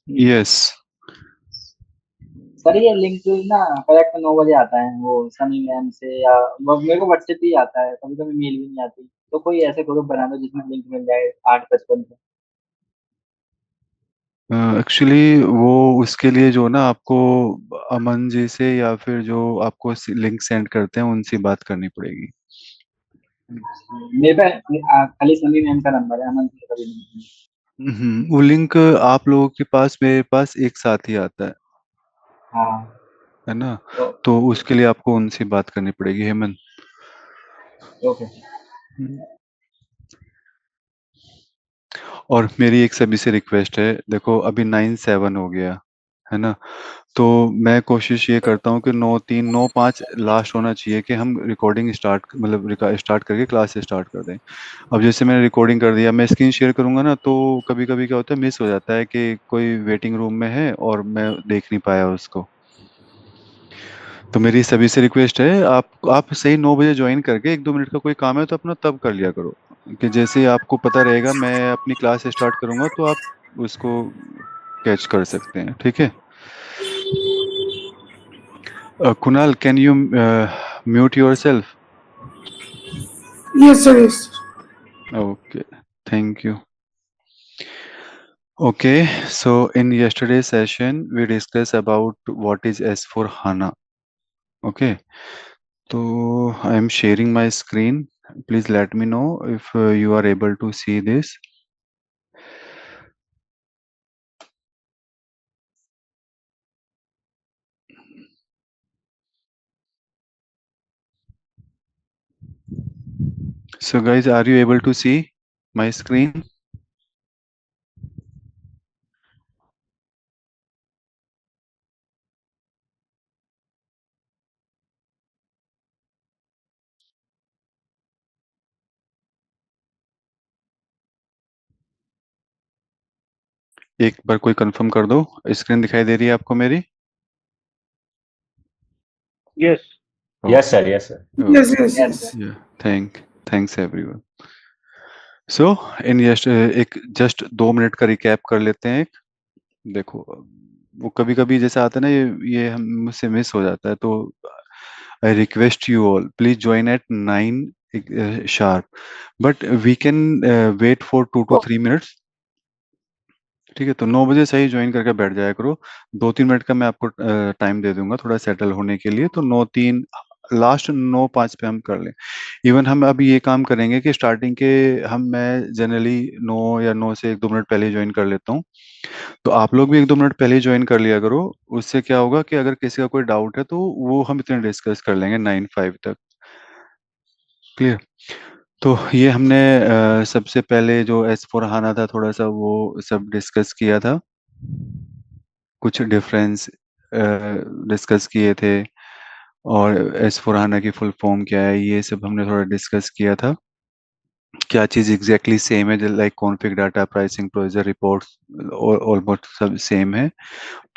Yes. Sir ये link ना correct 9 बजे आता है, वो सनी मैम से, या वो मेरे को व्हाट्सएप ही आता है, कभी कभी मेल भी नहीं आती। तो कोई ऐसे ग्रुप बना दो जिसमें लिंक मिल जाए 8:55 पे। एक्चुअली वो उसके लिए जो ना आपको अमन जी से या फिर जो आपको लिंक सेंड करते हैं उनसे बात करनी पड़ेगी। मेरे पे खाली सनी मैम का नंबर है, अमन जी का भी नहीं है। वो लिंक आप लोगों के पास मेरे पास एक साथ ही आता हाँ। है ना। तो तो उसके लिए आपको उनसे बात करनी पड़ेगी हेमंत। ओके। हम्म। और मेरी एक सभी से रिक्वेस्ट है, देखो अभी 9:07 हो गया है ना। तो मैं कोशिश ये करता हूँ कि 9:03 9:05 लास्ट होना चाहिए कि हम रिकॉर्डिंग स्टार्ट मतलब स्टार्ट करके क्लास स्टार्ट कर दें। अब जैसे मैंने रिकॉर्डिंग कर दिया, मैं स्क्रीन शेयर करूंगा ना, तो कभी कभी क्या होता है, मिस हो जाता है कि कोई वेटिंग रूम में है और मैं देख नहीं पाया उसको। तो मेरी सभी से रिक्वेस्ट है, आप सही 9 बजे ज्वाइन करके 1-2 मिनट का कोई काम है तो अपना तब कर लिया करो, कि जैसे ही आपको पता रहेगा मैं अपनी क्लास स्टार्ट करूंगा तो आप उसको कैच कर सकते हैं, ठीक है। Kunal, can you mute your self? Yes, sir. Yes. Okay, thank you. Okay, so in yesterday's session, we discussed about what is S4 HANA. Okay, so I am sharing my screen. Please let me know if you are able to see this. So guys, are you able to see my screen? एक बार कोई confirm कर दो, screen दिखाई दे रही है आपको मेरी? Yes. Yes, okay. sir. Yes, sir. Yes, okay. yes, yes. yes. या थैंक्स एवरीवन। सो इन यस्ट एक जस्ट 2 मिनट का रिकैप कर लेते हैं। देखो, वो कभी कभी जैसा आता है ना, ये हम मुझसे मिस हो जाता है, तो I request you all please join at 9 sharp, but we can wait for 2 to 3 minutes. ठीक है, तो 9 बजे सही ज्वाइन करके बैठ जाया करो। 2-3 मिनट का मैं आपको टाइम दे दूंगा थोड़ा सेटल होने के लिए, तो 9:03 लास्ट 9:05 पे हम कर लें। इवन हम अभी ये काम करेंगे कि स्टार्टिंग के हम मैं जनरली 9 या 9 से 1-2 मिनट पहले ज्वाइन कर लेता हूँ। तो आप लोग भी 1-2 मिनट पहले ज्वाइन कर लिया करो। उससे क्या होगा कि अगर किसी का कोई डाउट है तो वो हम इतने डिस्कस कर लेंगे 9:05 तक। क्लियर? तो ये हमने सबसे पहले जो S4 हाना था, थोड़ा सा वो सब डिस्कस किया था, कुछ डिफरेंस डिस्कस किए थे। और S4 हाना की फुल फॉर्म क्या है, ये सब हमने थोड़ा डिस्कस किया था। क्या चीज़ एग्जैक्टली सेम है, like config data, pricing, procedure, reports, almost सब सेम है।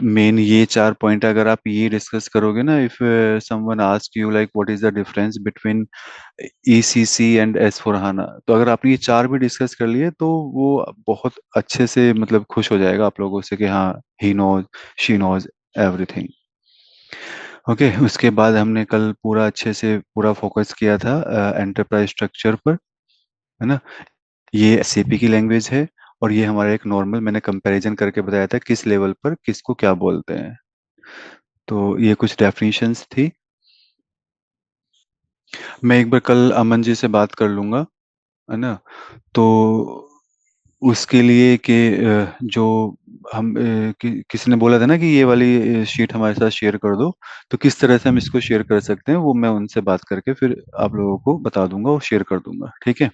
मेन ये 4 पॉइंट अगर आप ये डिस्कस करोगे ना, if someone ask you like what is the difference between ECC and S four HANA, तो अगर आपने ये चार भी डिस्कस कर लिए तो वो बहुत अच्छे से मतलब खुश हो जाएगा आप लोगों से कि हाँ, he knows, she knows everything. Okay, उसके बाद हमने कल पूरा अच्छे से पूरा फोकस किया था एंटरप्राइज स्ट्रक्चर पर, है ना। ये एसएपी की लैंग्वेज है, और ये हमारा एक नॉर्मल, मैंने कंपैरिजन करके बताया था किस लेवल पर किसको क्या बोलते हैं। तो ये कुछ डेफिनेशंस थी। मैं एक बार कल अमन जी से बात कर लूंगा, है ना। तो उसके लिए कि जो हम किसी ने बोला था ना कि ये वाली शीट हमारे साथ शेयर कर दो, तो किस तरह से हम इसको शेयर कर सकते हैं वो मैं उनसे बात करके फिर आप लोगों को बता दूंगा और शेयर कर दूंगा, ठीक है।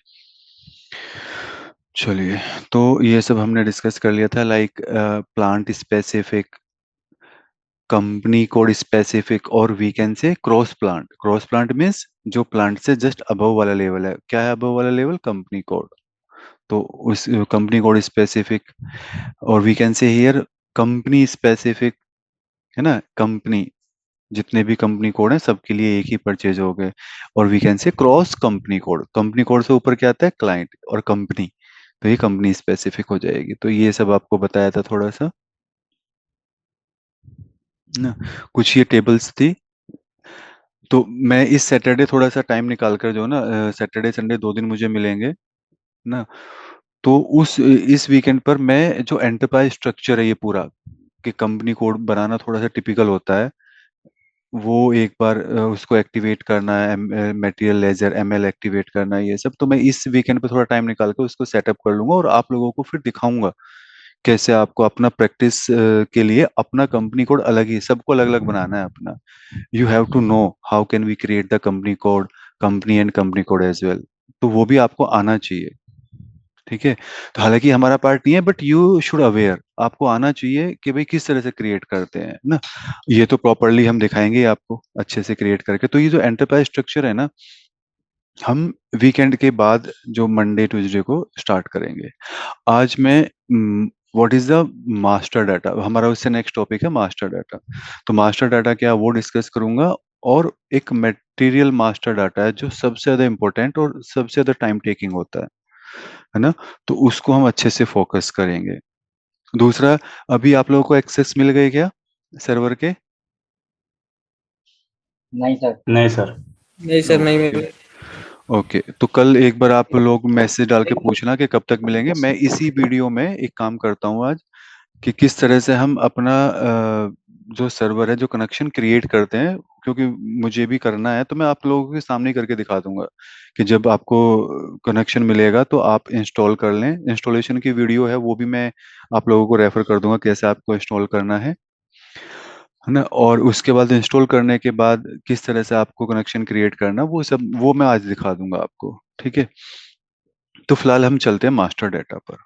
चलिए, तो ये सब हमने डिस्कस कर लिया था, like plant specific, company code specific, और we can say cross plant. Cross plant means जो प्लांट से जस्ट अबव वाला लेवल है, क्या है अबव वाला लेवल? Company code. तो उस कंपनी कोड स्पेसिफिक, और we can say here company specific, है ना। कंपनी, जितने भी कंपनी कोड हैं सबके लिए एक ही परचेज हो गए। और we can say cross company code, company code से ऊपर क्या आता है? क्लाइंट और कंपनी, तो ये कंपनी स्पेसिफिक हो जाएगी। तो ये सब आपको बताया था थोड़ा सा। ना। कुछ ये टेबल्स थी। तो मैं इस सैटरडे थोड़ा सा टाइम निकाल कर जो ना, सैटरडे संडे 2 दिन मुझे मिलेंगे ना। तो उस इस वीकेंड पर मैं जो एंटरप्राइज स्ट्रक्चर है ये पूरा, कि कंपनी कोड बनाना थोड़ा सा टिपिकल होता है, वो एक बार उसको एक्टिवेट करना है, मटेरियल लेजर एमएल एक्टिवेट करना है, ये सब तो मैं इस वीकेंड पे थोड़ा टाइम निकाल कर उसको सेटअप कर लूंगा और आप लोगों को फिर दिखाऊंगा कैसे आपको अपना प्रैक्टिस के लिए अपना कंपनी कोड अलग ही, सबको अलग अलग बनाना है अपना। You have to know how can we create the company code, company and company code as well. तो वो भी आपको आना चाहिए। ठीक है। तो हालांकि हमारा पार्ट नहीं है, बट यू शुड अवेयर, आपको आना चाहिए कि भाई किस तरह से क्रिएट करते हैं ना। ये तो प्रॉपरली हम दिखाएंगे आपको अच्छे से क्रिएट करके। तो ये जो एंटरप्राइज स्ट्रक्चर है ना, हम वीकेंड के बाद जो मंडे ट्यूसडे को स्टार्ट करेंगे। आज मैं what is the master data, हमारा उससे नेक्स्ट टॉपिक है मास्टर डाटा। तो मास्टर डाटा क्या है वो डिस्कस करूंगा। और एक मटेरियल मास्टर डाटा है जो सबसे ज्यादा इंपॉर्टेंट और सबसे ज्यादा टाइम टेकिंग होता है ना। तो उसको हम अच्छे से फोकस करेंगे। दूसरा, अभी आप लोगों को एक्सेस मिल गए क्या सर्वर के? नहीं सर। नहीं सर। नहीं सर, नहीं ओके। मिले। ओके, तो कल एक बार आप लोग मैसेज डाल के पूछना कि कब तक मिलेंगे। मैं इसी वीडियो में एक काम करता हूँ आज, कि किस तरह से हम अपना जो सर्वर है जो कनेक्शन क्रिएट करते हैं, क्योंकि मुझे भी करना है, तो मैं आप लोगों के सामने करके दिखा दूंगा कि जब आपको कनेक्शन मिलेगा तो आप इंस्टॉल कर लें। इंस्टॉलेशन की वीडियो है वो भी मैं आप लोगों को रेफर कर दूंगा कैसे आपको इंस्टॉल करना है ना। और उसके बाद इंस्टॉल करने के बाद किस तरह से आपको कनेक्शन क्रिएट करना, वो सब वो मैं आज दिखा दूंगा आपको। ठीक है। तो फिलहाल हम चलते हैं मास्टर डाटा पर।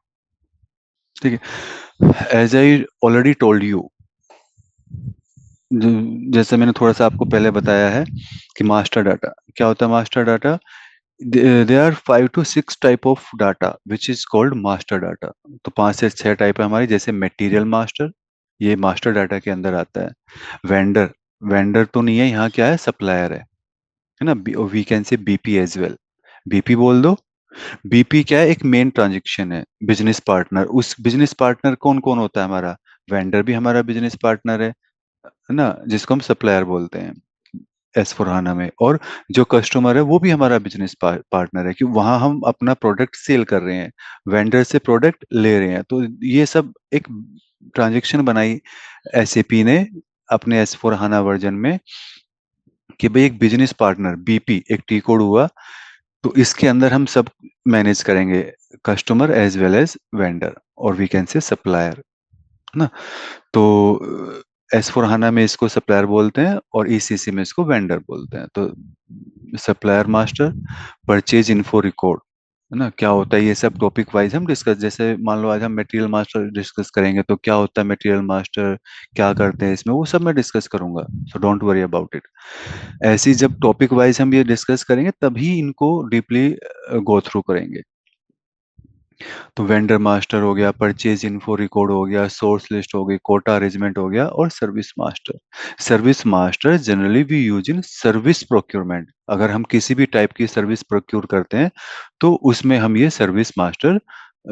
ठीक है। As I already told you, जैसे मैंने थोड़ा सा आपको पहले बताया है कि मास्टर डाटा क्या होता है। Master data, there are 5 to 6 type of data which is called master data. तो 5 से 6 टाइप है हमारी। जैसे मटेरियल मास्टर, ये मास्टर डाटा के अंदर आता है। वेंडर, वेंडर तो नहीं है यहाँ, क्या है, सप्लायर है ना। We can say BP as well, BP बोल दो। बीपी क्या है, एक मेन ट्रांजेक्शन है। बिजनेस पार्टनर, उस बिजनेस पार्टनर कौन कौन होता है हमारा? वेंडर भी हमारा बिजनेस पार्टनर है ना, जिसको हम सप्लायर बोलते हैं एस फोर हाना में। और जो कस्टमर है वो भी हमारा बिजनेस पार्टनर है, कि वहां हम अपना प्रोडक्ट सेल कर रहे हैं, वेंडर से प्रोडक्ट ले रहे हैं। तो ये सब एक ट्रांजेक्शन बनाई एसएपी ने अपने एस फोर हाना वर्जन में, कि भाई एक बिजनेस पार्टनर बीपी एक टी कोड हुआ, तो इसके अंदर हम सब मैनेज करेंगे, customer as well as vendor, और वी कैन से सप्लायर ना। तो एस फोर हाना में इसको सप्लायर बोलते हैं और ईसीसी में इसको वेंडर बोलते हैं। तो supplier master, purchase info record, है ना, क्या होता है, ये सब टॉपिक वाइज हम डिस्कस। जैसे मान लो आज हम मटेरियल मास्टर डिस्कस करेंगे, तो क्या होता है मटेरियल मास्टर, क्या करते हैं इसमें, वो सब मैं डिस्कस करूंगा। So don't worry about it. ऐसी जब टॉपिक वाइज हम ये डिस्कस करेंगे तभी इनको डीपली गो थ्रू करेंगे। तो वेंडर मास्टर हो गया, परचेज इन्फो रिकॉर्ड हो गया, सोर्स लिस्ट हो गई, कोटा अरेंजमेंट हो गया, और service master. Service master generally we use in service procurement. अगर हम किसी भी टाइप की सर्विस प्रोक्योर करते हैं तो उसमें हम ये सर्विस मास्टर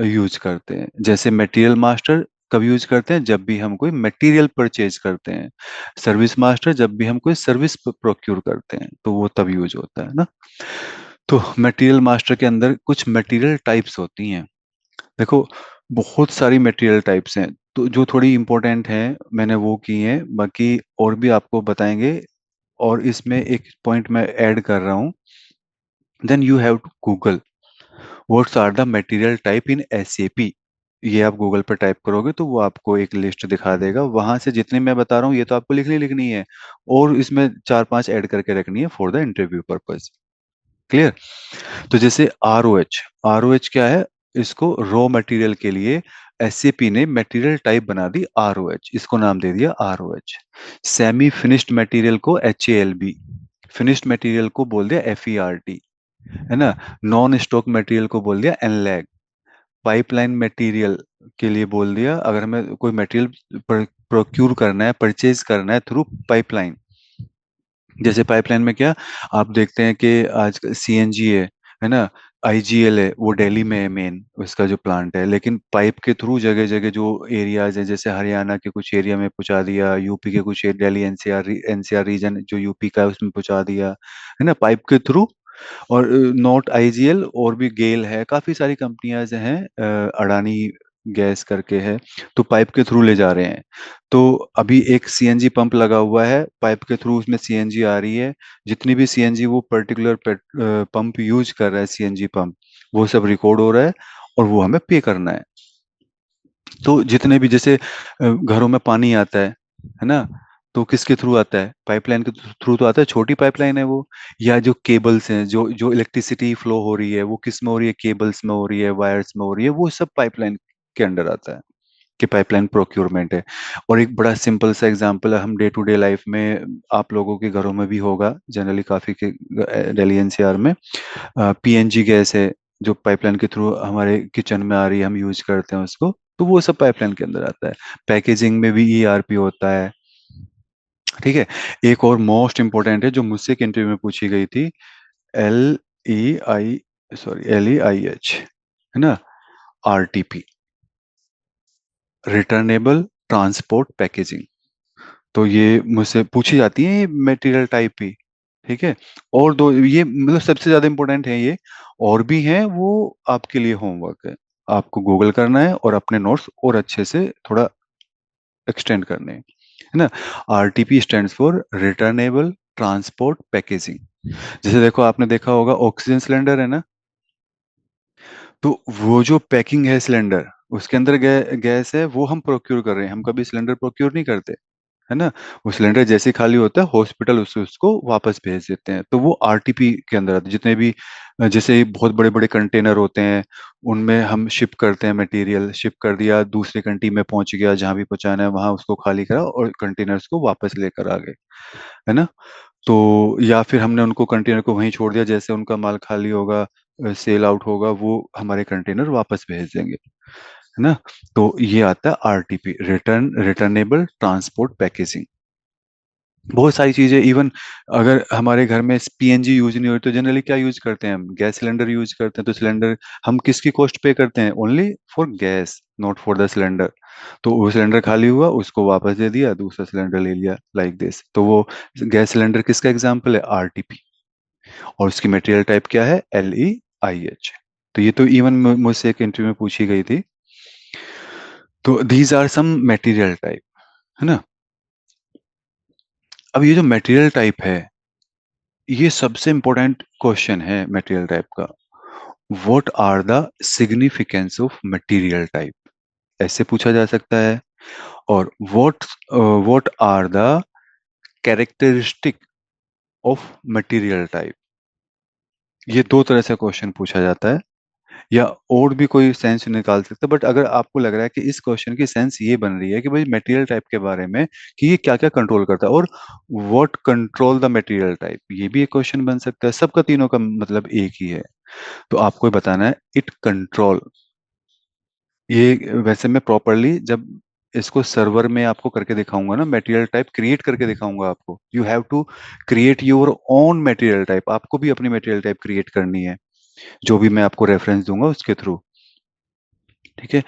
यूज करते हैं। जैसे मटेरियल मास्टर कब यूज करते हैं, जब भी हम कोई मटेरियल परचेज करते हैं। सर्विस मास्टर जब भी हम कोई सर्विस प्रोक्योर करते हैं, तो वो तब यूज होता है ना। तो मटेरियल मास्टर के अंदर कुछ मटेरियल टाइप्स होती हैं। देखो, बहुत सारी मटेरियल टाइप्स हैं, तो जो थोड़ी इंपॉर्टेंट हैं मैंने वो की हैं, बाकी और भी आपको बताएंगे। और इसमें एक पॉइंट मैं ऐड कर रहा हूँ, then you have to Google what's are the material type in SAP. ये आप गूगल पर टाइप करोगे तो वो आपको एक लिस्ट दिखा देगा, वहां से जितने मैं बता रहा हूँ ये तो आपको लिखनी है, और इसमें 4 5 ऐड करके रखनी है for the interview purpose. Clear? तो जैसे आरओएच, आरओएच क्या है, इसको रॉ मटेरियल के लिए एसएपी ने मटेरियल टाइप बना दी आरओएच, इसको नाम दे दिया आरओएच। सेमी फिनिश्ड मटेरियल को एचएएलबी, फिनिश्ड मटेरियल को बोल दिया एफईआरटी, है ना। नॉन स्टॉक मटेरियल को बोल दिया एनलैग। पाइपलाइन मटेरियल के लिए बोल दिया, अगर हमें कोई मटेरियल प्रोक्यूर करना है, परचेज करना है थ्रू पाइपलाइन। जैसे पाइपलाइन में क्या, आप देखते हैं कि आज सीएनजी है ना, आईजीएल है वो दिल्ली में है मेन, उसका जो प्लांट है, लेकिन पाइप के थ्रू जगह जगह जो एरियाज है, जैसे हरियाणा के कुछ एरिया में पहुंचा दिया, यूपी के कुछ दिल्ली एनसीआर एनसीआर रीजन जो यूपी का है उसमें पहुंचा दिया, है ना, पाइप के थ्रू। और नॉट आईजीएल और भी गेल है, काफी सारी कंपनियां हैं, अडानी गैस करके है, तो पाइप के थ्रू ले जा रहे हैं। तो अभी एक सीएनजी पंप लगा हुआ है, पाइप के थ्रू उसमें सीएनजी आ रही है। जितनी भी सीएनजी वो पर्टिकुलर पंप यूज कर रहा है, सीएनजी पंप, वो सब रिकॉर्ड हो रहा है और वो हमें पे करना है। तो जितने भी जैसे घरों में पानी आता है ना, तो किसके थ्रू आता है? पाइपलाइन के थ्रू तो आता है, छोटी पाइपलाइन है वो। या जो केबल्स हैं, जो जो इलेक्ट्रिसिटी फ्लो हो रही है वो किस में हो रही है? केबल्स में हो रही है, वायर्स में हो रही है, वो सब पाइपलाइन के अंडर आता है, कि पाइपलाइन प्रोक्योरमेंट है। और एक बड़ा सिंपल सा एग्जांपल है, हम डे टू डे लाइफ में आप लोगों के घरों में भी होगा जनरली, काफी के दिल्ली एनसीआर में पीएनजी गैस है, जो पाइपलाइन के थ्रू हमारे किचन में आ रही है, हम यूज करते हैं उसको, तो वो सब पाइपलाइन के अंदर आता है। पैकेजिंग में भी ईआरपी होता है। ठीक है। एक और मोस्ट इंपॉर्टेंट है जो मुझसे एक इंटरव्यू में पूछी गई थी, एल ई आई LEIH, है ना, RTP, रिटर्नेबल ट्रांसपोर्ट पैकेजिंग। तो ये मुझसे पूछी जाती है, ये मटेरियल टाइप ही। ठीक है। और दो ये मतलब सबसे ज्यादा इंपॉर्टेंट है ये, और भी हैं, वो आपके लिए होमवर्क है, आपको गूगल करना है और अपने नोट्स और अच्छे से थोड़ा एक्सटेंड करने हैं, है ना। RTP stands for returnable transport packaging. जैसे देखो, आपने देखा होगा ऑक्सीजन सिलेंडर है ना, तो वो जो पैकिंग है सिलेंडर, उसके अंदर गैस है, वो हम प्रोक्योर कर रहे हैं, हम कभी सिलेंडर प्रोक्योर नहीं करते, है ना। वो सिलेंडर जैसे ही खाली होता है, हॉस्पिटल उससे उसको वापस भेज देते हैं, तो वो आरटीपी के अंदर आते हैं। जितने भी जैसे बहुत बड़े बड़े कंटेनर होते हैं, उनमें हम शिप करते हैं मटेरियल, शिप कर दिया, दूसरी कंट्री में पहुंच गया, जहां भी पहुंचाना है वहां उसको खाली करा और कंटेनर्स को वापस लेकर आ गए, है ना। तो या फिर हमने उनको कंटेनर को वहीं छोड़ दिया, जैसे उनका माल खाली होगा, सेल आउट होगा, वो हमारे कंटेनर वापस भेज देंगे, है ना। तो ये आता है आरटीपी, रिटर्नेबल ट्रांसपोर्ट पैकेजिंग। बहुत सारी चीजें, इवन अगर हमारे घर में पीएनजी यूज नहीं हो तो जनरली क्या यूज करते हैं? हम गैस सिलेंडर यूज करते हैं। तो सिलेंडर हम किसकी कॉस्ट पे करते हैं? Only for gas, not for the cylinder. तो वो सिलेंडर खाली हुआ, उसको वापस दे दिया, दूसरा सिलेंडर ले लिया, लाइक दिस। तो वो गैस सिलेंडर किसका एग्जाम्पल है? आरटीपी। और उसकी मटेरियल टाइप क्या है? LEIH। तो ये तो इवन मुझसे एक इंटरव्यू में पूछी गई थी। तो these are some material type, है ना। अब ये जो मटेरियल टाइप है, ये सबसे इंपॉर्टेंट क्वेश्चन है मटेरियल टाइप का। What are the significance of material type, ऐसे पूछा जा सकता है। और what are the characteristic of material type, ये दो तरह से क्वेश्चन पूछा जाता है, या और भी कोई सेंस निकाल सकते हैं। बट अगर आपको लग रहा है कि इस क्वेश्चन की सेंस ये बन रही है कि भाई मटेरियल टाइप के बारे में, कि ये क्या क्या कंट्रोल करता है, और what control the material type, ये भी एक क्वेश्चन बन सकता है। सबका तीनों का मतलब एक ही है, तो आपको ही बताना है इट कंट्रोल। ये वैसे मैं प्रॉपरली जब इसको सर्वर में आपको करके दिखाऊंगा ना, मटेरियल टाइप क्रिएट करके दिखाऊंगा आपको, you have to create your own material type, आपको भी अपनी मटेरियल टाइप क्रिएट करनी है, जो भी मैं आपको रेफरेंस दूंगा उसके थ्रू। ठीक है।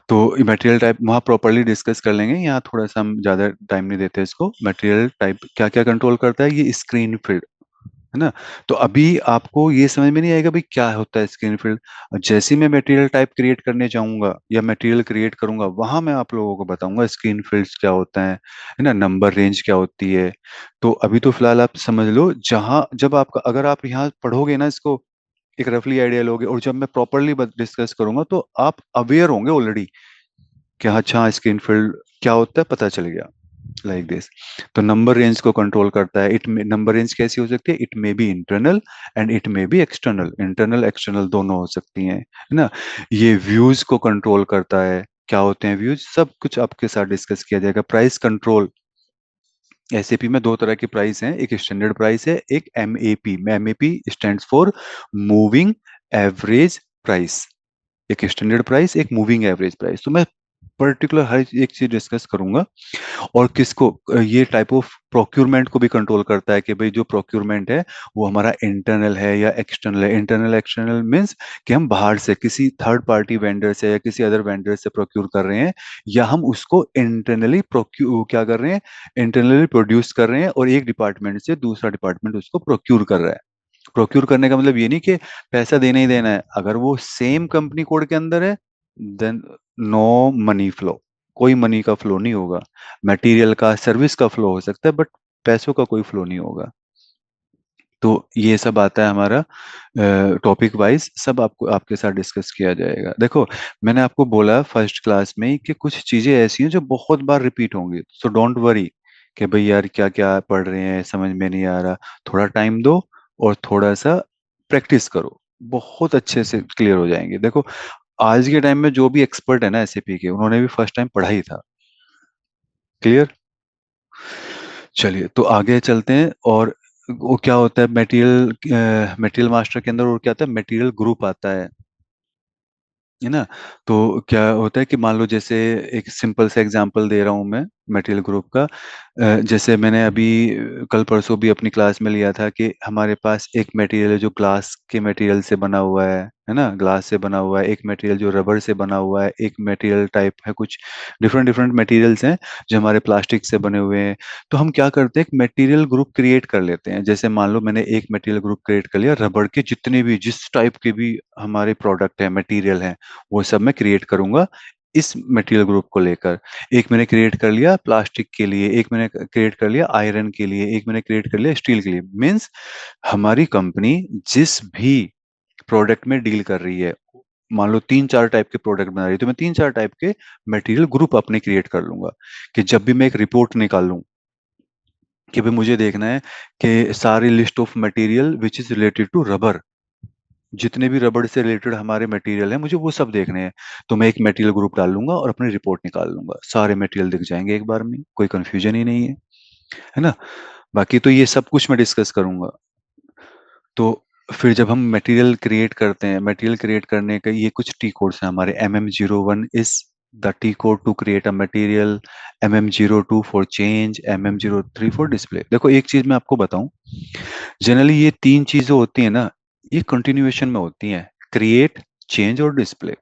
तो मटेरियल टाइप वहाँ प्रॉपरली डिस्कस कर लेंगे, यहाँ थोड़ा सा हम ज्यादा टाइम नहीं देते इसको। मटेरियल टाइप क्या क्या कंट्रोल करता है? ये स्क्रीन फील्ड, है ना। तो अभी आपको ये समझ में नहीं आएगा भाई क्या होता है स्क्रीन फील्ड। जैसे ही मैं मटेरियल टाइप क्रिएट करने जाऊंगा या मटेरियल क्रिएट करूंगा, वहां मैं आप लोगों को बताऊंगा स्क्रीन फील्ड्स क्या होता है ना, नंबर रेंज क्या होती है। तो अभी तो फिलहाल आप समझ लो, जहां जब आपका अगर आप यहाँ पढ़ोगे ना इसको, एक रफली आइडिया लोगे, और जब मैं प्रॉपरली डिस्कस करूंगा तो आप अवेयर होंगे ऑलरेडी कि हाँ, अच्छा स्क्रीन फील्ड क्या होता है, पता चल गया, लाइक दिस। तो नंबर रेंज को कंट्रोल करता है। इट नंबर रेंज कैसी हो सकती है? It may be internal and it may be external, internal external दोनों हो सकती हैं, है ना। ये व्यूज को कंट्रोल करता है। क्या होते हैं व्यूज? सब कुछ आपके साथ डिस्कस किया जाएगा। प्राइस कंट्रोल, एसएपी में दो तरह की प्राइस हैं, एक स्टैंडर्ड प्राइस है, एक MAP. MAP stands for moving average price. एक स्टैंडर्ड प्राइस, एक मूविंग एवरेज प्राइस। तो मैं पर्टिकुलर हर एक चीज डिस्कस करूंगा। और किसको, ये टाइप ऑफ प्रोक्यूरमेंट को भी कंट्रोल करता है कि भाई जो प्रोक्यूरमेंट है वो हमारा इंटरनल है या एक्सटर्नल है। इंटरनल एक्सटर्नल मींस कि हम बाहर से किसी थर्ड पार्टी वेंडर से या किसी अदर वेंडर से प्रोक्यूर कर रहे हैं, या हम उसको इंटरनली प्रोक्यू क्या कर रहे हैं, इंटरनली प्रोड्यूस कर रहे हैं और एक डिपार्टमेंट से दूसरा डिपार्टमेंट उसको प्रोक्यूर कर रहा है। प्रोक्यूर करने का मतलब ये नहीं कि पैसा देना ही देना है, अगर वो सेम कंपनी कोड के अंदर है देन नो मनी फ्लो, कोई मनी का फ्लो नहीं होगा। मटेरियल का, सर्विस का फ्लो हो सकता है बट पैसों का कोई फ्लो नहीं होगा। तो ये सब आता है हमारा टॉपिक वाइज, सब आपको आपके साथ डिस्कस किया जाएगा। देखो, मैंने आपको बोला फर्स्ट क्लास में ही कि कुछ चीजें ऐसी हैं जो बहुत बार रिपीट होंगी, सो डोंट वरी कि भाई यार क्या क्या पढ़ रहे हैं, समझ में नहीं आ रहा। थोड़ा टाइम दो और थोड़ा सा प्रैक्टिस करो, बहुत अच्छे से क्लियर हो जाएंगे। देखो, आज के टाइम में जो भी एक्सपर्ट है ना एसएपी के, उन्होंने भी फर्स्ट टाइम पढ़ा ही था। क्लियर। चलिए तो आगे चलते हैं। और वो क्या होता है मटेरियल, मटेरियल मास्टर के अंदर और क्या आता है, मटेरियल ग्रुप आता है ना। तो क्या होता है कि मान लो जैसे एक सिंपल सा एग्जांपल दे रहा हूं मैं मटेरियल ग्रुप का। जैसे मैंने अभी कल परसों भी अपनी क्लास में लिया था कि हमारे पास एक मटेरियल है जो ग्लास के मटेरियल से बना हुआ है ना, ग्लास से बना हुआ है। एक मटेरियल जो रबर से बना हुआ है, एक मटेरियल टाइप है कुछ डिफरेंट डिफरेंट मटेरियल्स हैं जो हमारे प्लास्टिक से बने हुए हैं। तो हम क्या करते हैं, एक मटेरियल ग्रुप क्रिएट कर लेते हैं। जैसे मान लो मैंने एक मटेरियल ग्रुप क्रिएट कर लिया, रबर के जितने भी जिस टाइप के भी हमारे प्रोडक्ट है, मटेरियल है, वो सब मैं क्रिएट करूंगा इस मटेरियल ग्रुप को लेकर। एक मैंने क्रिएट कर लिया प्लास्टिक के लिए, एक मैंने क्रिएट कर लिया आयरन के लिए, एक मैंने क्रिएट कर लिया स्टील के लिए। मीन्स हमारी कंपनी जिस भी प्रोडक्ट में डील कर रही है, मान लो तीन चार टाइप के प्रोडक्ट बना रही है, तो मैं तीन चार टाइप के मटेरियल ग्रुप अपने क्रिएट कर लूंगा। कि जब भी मैं एक रिपोर्ट निकालूं कि भाई मुझे देखना है कि सारी list of material which is related to rubber, जितने भी रबड़ से रिलेटेड हमारे मटेरियल हैं मुझे वो सब देखने हैं, तो मैं एक मटेरियल ग्रुप डाल लूंगा और अपनी रिपोर्ट निकाल लूंगा, सारे मटेरियल दिख जाएंगे एक बार में, कोई कंफ्यूजन ही नहीं है ना। बाकी तो ये सब कुछ मैं डिस्कस करूंगा। तो फिर जब हम मटेरियल क्रिएट करते हैं, मटेरियल क्रिएट करने का ये कुछ टी कोड्स हैं हमारे। MM01 is the T code to create a material, MM02 for change, MM03 for display. देखो एक चीज मैं आपको बताऊं, जनरली ये तीन चीजें होती है ना, ये कंटिन्यूएशन में होती हैं, क्रिएट, चेंज और डिस्प्ले।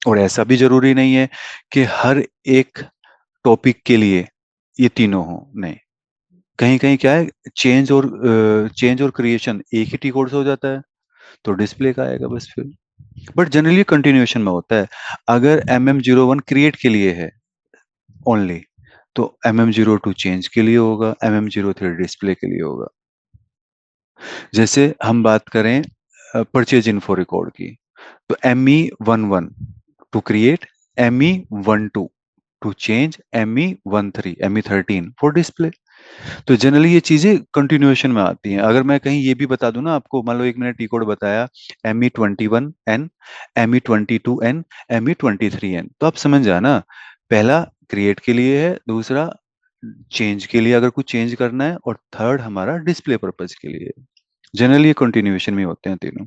और ऐसा भी जरूरी नहीं है कि हर एक टॉपिक के लिए ये तीनों हो, नहीं। कहीं कहीं क्या है, चेंज और क्रिएशन एक ही टी कोड से हो जाता है, तो डिस्प्ले का आएगा बस फिर। बट जनरली कंटिन्यूएशन में होता है। अगर MM01 क्रिएट के लिए है ओनली, तो MM02 चेंज के लिए होगा, MM03 डिस्प्ले के लिए होगा। जैसे हम बात करें परचेज इन्फो रिकॉर्ड की, तो ME11 to create, ME12 to change, ME13, ME13 for display. तो जनरली ये चीजें कंटिन्यूएशन में आती हैं। अगर मैं कहीं ये भी बता दूं ना आपको, मान लो एक मैंने टी कोड बताया ME21N, ME22N, ME23N, तो आप समझ जाना पहला क्रिएट के लिए है, दूसरा चेंज के लिए अगर कुछ चेंज करना है, और थर्ड हमारा डिस्प्ले पर्पज के लिए। जनरली ये कंटिन्यूएशन में होते हैं तीनों।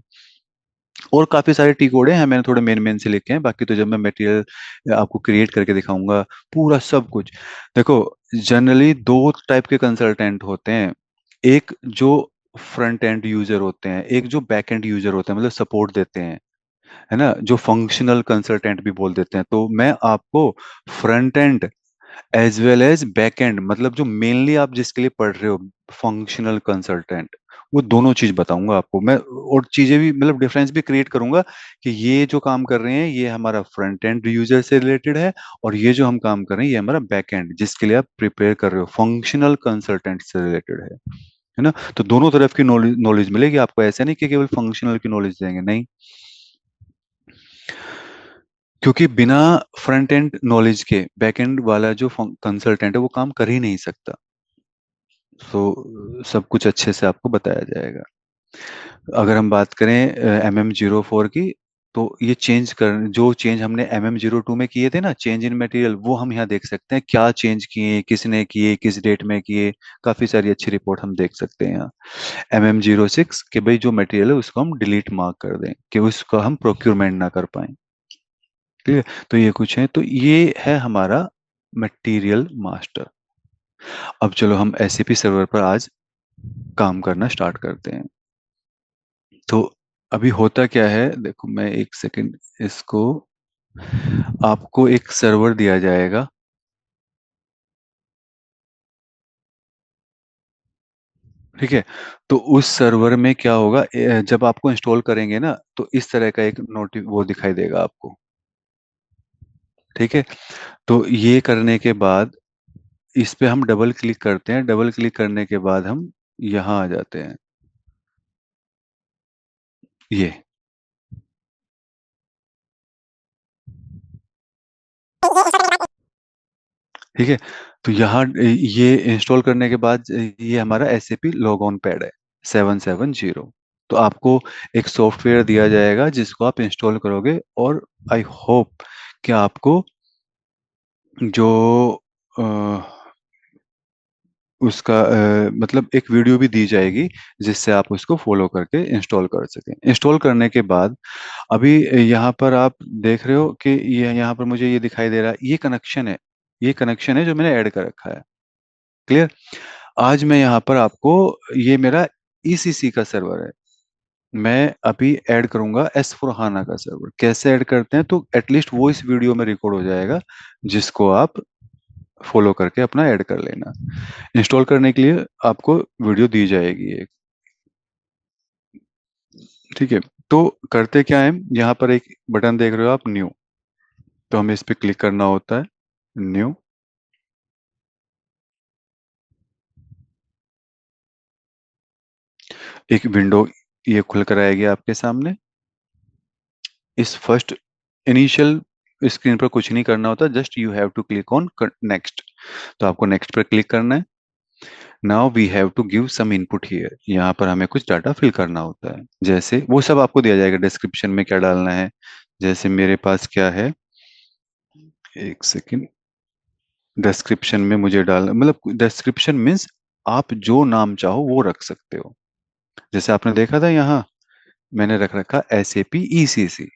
और काफी सारे टी कोड हैं, मैंने थोड़े मेन मेन से लिखे हैं, बाकी तो जब मैं मटेरियल आपको क्रिएट करके दिखाऊंगा पूरा सब कुछ। देखो, जनरली दो टाइप के कंसल्टेंट होते हैं, एक जो फ्रंट एंड यूजर होते हैं, एक जो बैक एंड यूजर होते हैं, मतलब सपोर्ट देते हैं, है ना, जो फंक्शनल कंसल्टेंट भी बोल देते हैं। तो मैं आपको front end as well as back end, मतलब जो मेनली आप जिसके लिए पढ़ रहे हो, फंक्शनल कंसल्टेंट, वो दोनों चीज बताऊंगा आपको मैं। और चीजें भी, मतलब डिफरेंस भी क्रिएट करूंगा कि ये जो काम कर रहे हैं ये हमारा फ्रंट एंड यूजर से रिलेटेड है, और ये जो हम काम कर रहे हैं ये हमारा बैक एंड जिसके लिए आप प्रिपेयर कर रहे हो फंक्शनल कंसल्टेंट से रिलेटेड है ना। तो दोनों तरफ की नॉलेज नॉलेज मिलेगी आपको, ऐसा नहीं कि केवल फंक्शनल की नॉलेज देंगे, नहीं। क्योंकि बिना फ्रंट एंड नॉलेज के बैक एंड वाला जो कंसल्टेंट है वो काम कर ही नहीं सकता। तो सब कुछ अच्छे से आपको बताया जाएगा। अगर हम बात करें MM04 की, तो ये चेंज कर, जो चेंज हमने MM02 में किए थे ना, चेंज इन मटेरियल, वो हम यहाँ देख सकते हैं, क्या चेंज किए, किसने किए, किस डेट में किए। काफी सारी अच्छी रिपोर्ट हम देख सकते हैं यहाँ। MM06 कि भाई जो मटेरियल है उसको हम डिलीट मार्क कर दें, कि उसका हम प्रोक्यूरमेंट ना कर पाए। ठीक है। तो ये कुछ है, तो ये है हमारा मटेरियल मास्टर। अब चलो हम एसएपी सर्वर पर आज काम करना स्टार्ट करते हैं। तो अभी होता क्या है, देखो मैं एक सेकंड इसको, आपको एक सर्वर दिया जाएगा। ठीक है। तो उस सर्वर में क्या होगा, जब आपको इंस्टॉल करेंगे ना तो इस तरह का एक नोटिस वो दिखाई देगा आपको। ठीक है। तो ये करने के बाद इस पे हम डबल क्लिक करते हैं, डबल क्लिक करने के बाद हम यहाँ आ जाते हैं। ये ठीक है। तो यहाँ ये इंस्टॉल करने के बाद ये हमारा एसएपी लॉग ऑन पैड है 770। तो आपको एक सॉफ्टवेयर दिया जाएगा जिसको आप इंस्टॉल करोगे, और आई होप कि आपको जो अ, उसका मतलब एक वीडियो भी दी जाएगी जिससे आप उसको फॉलो करके इंस्टॉल कर सकें। इंस्टॉल करने के बाद अभी यहाँ पर आप देख रहे हो कि ये यहाँ पर मुझे ये दिखाई दे रहा है, ये कनेक्शन है, ये कनेक्शन है जो मैंने ऐड कर रखा है। क्लियर। आज मैं यहाँ पर आपको, ये मेरा ईसीसी का सर्वर है, मैं अभी ऐड करूंगा एस फोर हाना का सर्वर। कैसे ऐड करते हैं, तो एटलीस्ट वो इस वीडियो में रिकॉर्ड हो जाएगा जिसको आप फॉलो करके अपना ऐड कर लेना। इंस्टॉल करने के लिए आपको वीडियो दी जाएगी एक। ठीक है। तो करते क्या है, यहाँ पर एक बटन देख रहे हो आप, न्यू। तो हमें इस पे क्लिक करना होता है, न्यू। एक विंडो ये खुल कर आएगी आपके सामने। इस फर्स्ट इनिशियल स्क्रीन पर कुछ नहीं करना होता, just you have to click on next. तो आपको नेक्स्ट पर क्लिक करना है। Now we have to give some input here, यहाँ पर हमें कुछ डाटा फिल करना होता है, जैसे वो सब आपको दिया जाएगा डिस्क्रिप्शन में क्या डालना है। जैसे मेरे पास क्या है, एक सेकंड, डिस्क्रिप्शन में मुझे डाल, मतलब डिस्क्रिप्शन मीन्स आप जो नाम चाहो वो रख सकते हो। जैसे आपने देखा था यहाँ मैंने रख रखा एस ए पी ई सी सी।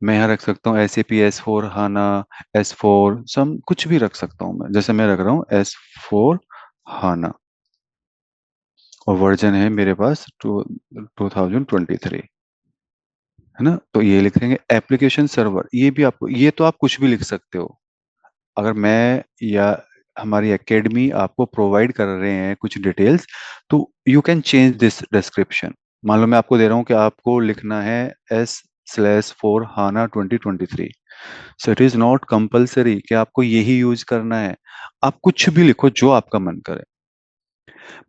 मैं यहाँ रख सकता हूँ S A P S four HANA, S four some, कुछ भी रख सकता हूँ मैं। जैसे मैं रख रहा हूँ एस फोर हाना, और वर्जन है मेरे पास 2023, है ना। तो ये लिखेंगे एप्लीकेशन सर्वर, ये भी आपको, ये तो आप कुछ भी लिख सकते हो। अगर मैं या हमारी एकेडमी आपको प्रोवाइड कर रहे हैं कुछ डिटेल्स, तो you can change this description. मान लो मैं आपको दे रहा हूँ कि आपको लिखना है S/4HANA 2023, so it is not compulsory कि आपको यही यूज करना है। आप कुछ भी लिखो जो आपका मन करे,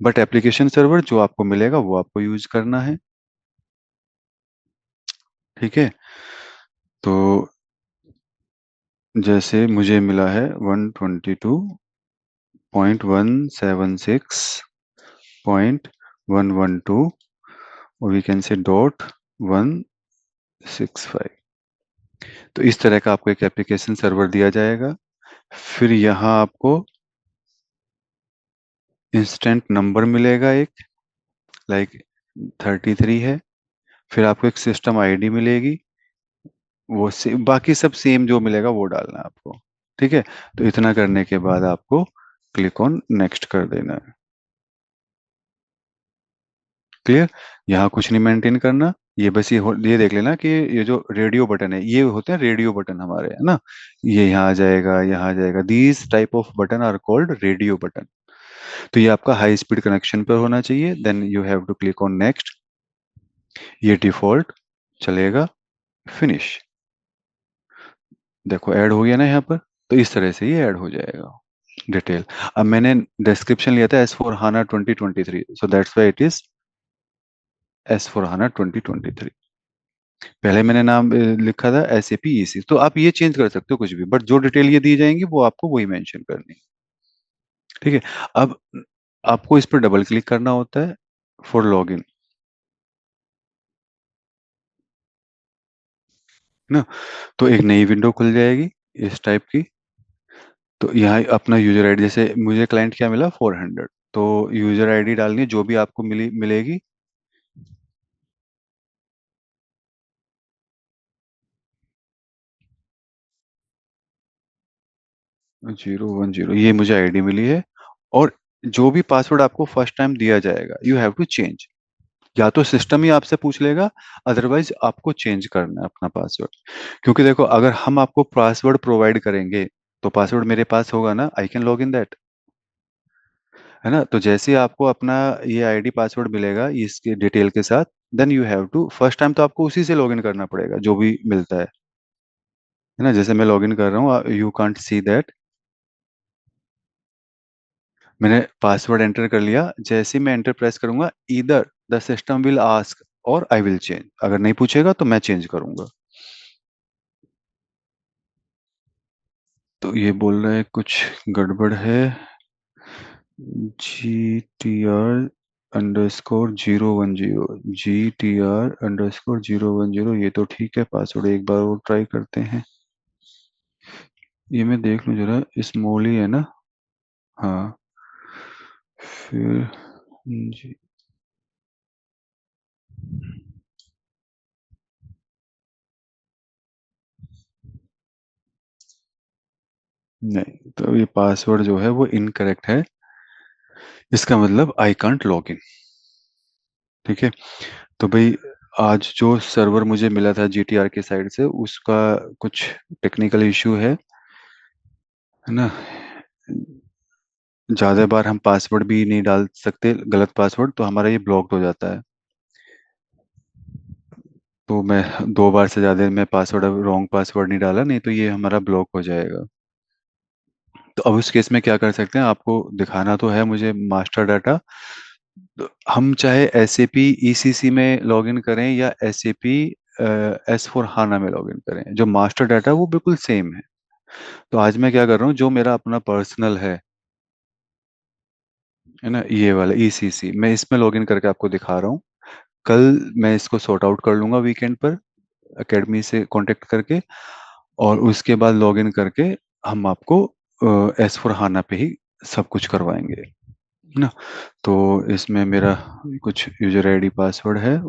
बट एप्लीकेशन सर्वर जो आपको मिलेगा वो आपको यूज करना है। ठीक है। तो जैसे मुझे मिला है 122.176.112, और वी कैन से .165। तो इस तरह का आपको एक एप्लीकेशन सर्वर दिया जाएगा। फिर यहाँ आपको इंस्टेंट नंबर मिलेगा एक, लाइक 33 है। फिर आपको एक सिस्टम आईडी मिलेगी, वो से बाकी सब सेम जो मिलेगा वो डालना है आपको। ठीक है। तो इतना करने के बाद आपको क्लिक ऑन नेक्स्ट कर देना है। क्लियर। यहाँ कुछ नहीं मेंटेन करना। ये बस ये देख लेना कि ये जो रेडियो बटन है, ये होते हैं रेडियो बटन हमारे, है ना। ये यहाँ आ जाएगा, यहाँ आ जाएगा, these type of button are called radio button. तो ये आपका हाई स्पीड कनेक्शन पर होना चाहिए, then you have to click on next. ये डिफॉल्ट चलेगा, फिनिश। देखो ऐड हो गया ना यहाँ पर। तो इस तरह से ये ऐड हो जाएगा डिटेल। अब मैंने डिस्क्रिप्शन लिया था S/4HANA 2023, so that's why it is S/4HANA 2023। पहले मैंने नाम लिखा था SAP EC। तो आप ये चेंज कर सकते हो कुछ भी, बट जो डिटेल ये दी जाएंगी वो आपको वही मेंशन करनी है। ठीक है। अब आपको इस पर डबल क्लिक करना होता है फॉर लॉगिन, है ना। तो एक नई विंडो खुल जाएगी इस टाइप की। तो यहाँ अपना यूजर आईडी, जैसे मुझे क्लाइंट क्या मिला 400, तो यूजर आईडी डालनी है जो भी आपको मिलेगी। 010 ये मुझे आईडी मिली है। और जो भी पासवर्ड आपको फर्स्ट टाइम दिया जाएगा यू हैव टू चेंज। या तो सिस्टम ही आपसे पूछ लेगा, अदरवाइज आपको चेंज करना है अपना पासवर्ड। क्योंकि देखो, अगर हम आपको पासवर्ड प्रोवाइड करेंगे तो पासवर्ड मेरे पास होगा ना, I can log in that, है ना। तो जैसे ही आपको अपना ये आईडी पासवर्ड मिलेगा इसके डिटेल के साथ, then you have to first time तो आपको उसी से लॉग इन करना पड़ेगा जो भी मिलता है ना। जैसे मैं लॉग इन कर रहा हूँ, यू कांट सी दैट। मैंने पासवर्ड एंटर कर लिया, जैसे ही मैं एंटर प्रेस करूंगा, इधर द सिस्टम विल आस्क और आई विल चेंज। अगर नहीं पूछेगा तो मैं चेंज करूंगा। तो ये बोल रहा है कुछ गड़बड़ है। GTR_010, GTR_010, ये तो ठीक है। पासवर्ड एक बार और ट्राई करते हैं। ये मैं देख लूं जरा, स्मॉल ही है ना। हाँ। फिर जी, नहीं, तो ये पासवर्ड जो है वो इनकरेक्ट है। इसका मतलब आई कांट लॉग इन। ठीक है। तो भाई, आज जो सर्वर मुझे मिला था जीटीआर की साइड से, उसका कुछ टेक्निकल इशू है ना। ज्यादा बार हम पासवर्ड भी नहीं डाल सकते, गलत पासवर्ड, तो हमारा ये ब्लॉक्ड हो जाता है। तो मैं 2 बार से ज्यादा मैं पासवर्ड, अब रॉन्ग पासवर्ड नहीं डाला, नहीं तो ये हमारा ब्लॉक हो जाएगा। तो अब उस केस में क्या कर सकते हैं, आपको दिखाना तो है मुझे मास्टर डाटा। तो हम चाहे एस ए पी ईसीसी में लॉगिन करें या एस ए पी S/4HANA में लॉगिन करें, जो मास्टर डाटा है वो बिल्कुल सेम है। तो आज मैं क्या कर रहा हूँ, जो मेरा अपना पर्सनल है ना, ये वाला ईसीसी, मैं इसमें लॉगिन करके आपको दिखा रहा हूँ। कल मैं इसको सॉर्ट आउट कर लूंगा वीकेंड पर, एकेडमी से कांटेक्ट करके, और उसके बाद लॉगिन करके हम आपको S/4HANA पे ही सब कुछ करवाएंगे, है ना। तो इसमें मेरा कुछ यूजर आईडी पासवर्ड है।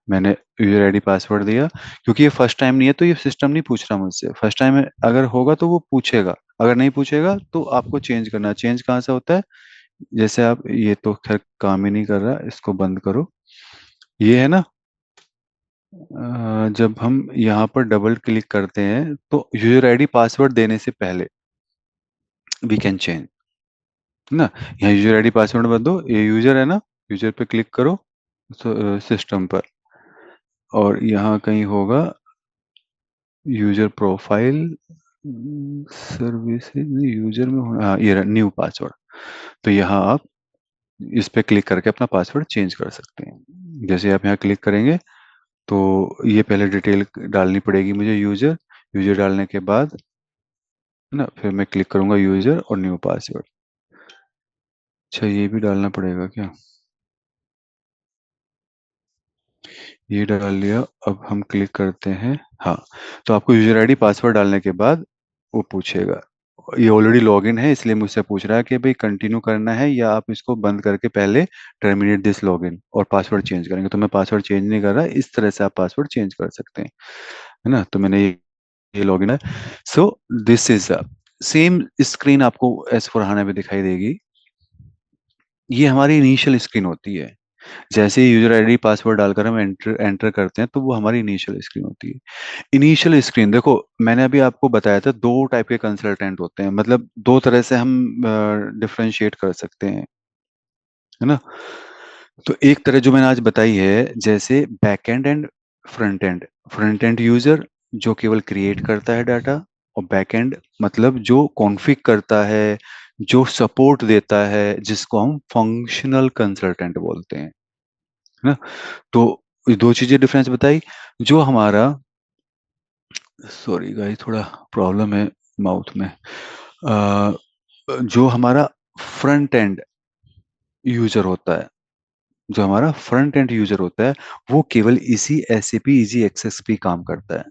मैंने यूजर आईडी पासवर्ड दिया, क्योंकि ये फर्स्ट टाइम नहीं है तो ये सिस्टम नहीं पूछ रहा मुझसे। फर्स्ट टाइम अगर होगा तो वो पूछेगा, अगर नहीं पूछेगा तो आपको चेंज करना। चेंज कहाँ से होता है, जैसे आप, ये तो खैर काम ही नहीं कर रहा, इसको बंद करो। ये है ना, जब हम यहाँ पर डबल क्लिक करते हैं तो यूजर आईडी पासवर्ड देने से पहले वी कैन चेंज, ना। यहाँ यूजर आईडी पासवर्ड मत दो, ये यूजर है ना, यूजर पे क्लिक करो सिस्टम पर, और यहाँ कहीं होगा यूजर प्रोफाइल सर्विसेज, यूजर में होना, हाँ ये न्यू पासवर्ड। तो यहाँ आप इस पे क्लिक करके अपना पासवर्ड चेंज कर सकते हैं। जैसे आप यहाँ क्लिक करेंगे तो ये पहले डिटेल डालनी पड़ेगी मुझे, यूजर। यूजर डालने के बाद, है ना, फिर मैं क्लिक करूंगा यूजर और न्यू पासवर्ड। अच्छा, ये भी डालना पड़ेगा क्या। ये डाल लिया। अब हम क्लिक करते हैं। हाँ। तो आपको यूजर आईडी पासवर्ड डालने के बाद वो पूछेगा। ये ऑलरेडी लॉगिन है इसलिए मुझसे पूछ रहा है कि भाई कंटिन्यू करना है या आप इसको बंद करके पहले टर्मिनेट दिस लॉगिन और पासवर्ड चेंज करेंगे। तो मैं पासवर्ड चेंज नहीं कर रहा, इस तरह से आप पासवर्ड चेंज कर सकते हैं, है ना। तो मैंने ये लॉगिन है। So this is same screen आपको S/4HANA में दिखाई देगी। ये हमारी इनिशियल स्क्रीन होती है। जैसे ही यूजर आईडी पासवर्ड डालकर हम एंटर एंटर करते हैं तो वो हमारी इनिशियल स्क्रीन होती है। इनिशियल स्क्रीन देखो, मैंने अभी आपको बताया था 2 टाइप के कंसल्टेंट होते हैं, मतलब 2 तरह से हम डिफरेंशिएट कर सकते हैं, है ना। तो एक तरह जो मैंने आज बताई है, जैसे back and and front end. Front end user जो केवल क्रिएट करता है डाटा, और बैक एंड मतलब जो कॉन्फ़िग करता है, जो सपोर्ट देता है, जिसको हम फंक्शनल कंसल्टेंट बोलते हैं, है ना। तो ये 2 चीजें डिफरेंस बताई। जो हमारा, सॉरी गाइस, थोड़ा प्रॉब्लम है माउथ में। अ, जो हमारा फ्रंट एंड यूजर होता है, जो हमारा फ्रंट एंड यूजर होता है, वो केवल इसी एसएपी इजी एक्सेस पे काम करता है।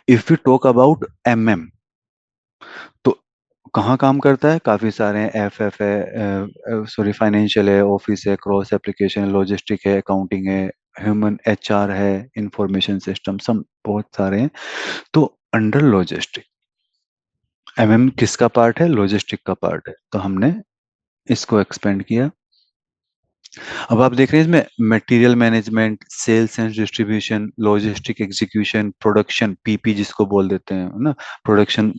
If you talk about MM, तो कहाँ काम करता है, काफी सारे हैं। एफ है, सॉरी फाइनेंशियल है, ऑफिस है, क्रॉस एप्लीकेशन, लॉजिस्टिक है, अकाउंटिंग है, ह्यूमन एचआर है, इंफॉर्मेशन सिस्टम, सब बहुत सारे हैं। तो अंडर लॉजिस्टिक एमएम किसका पार्ट है? लॉजिस्टिक का पार्ट है, तो हमने इसको एक्सपेंड किया। अब आप देख रहे हैं इसमें material management, sales and distribution, logistic execution, production, PP जिसको बोल देते हैं ना, प्रोडक्शन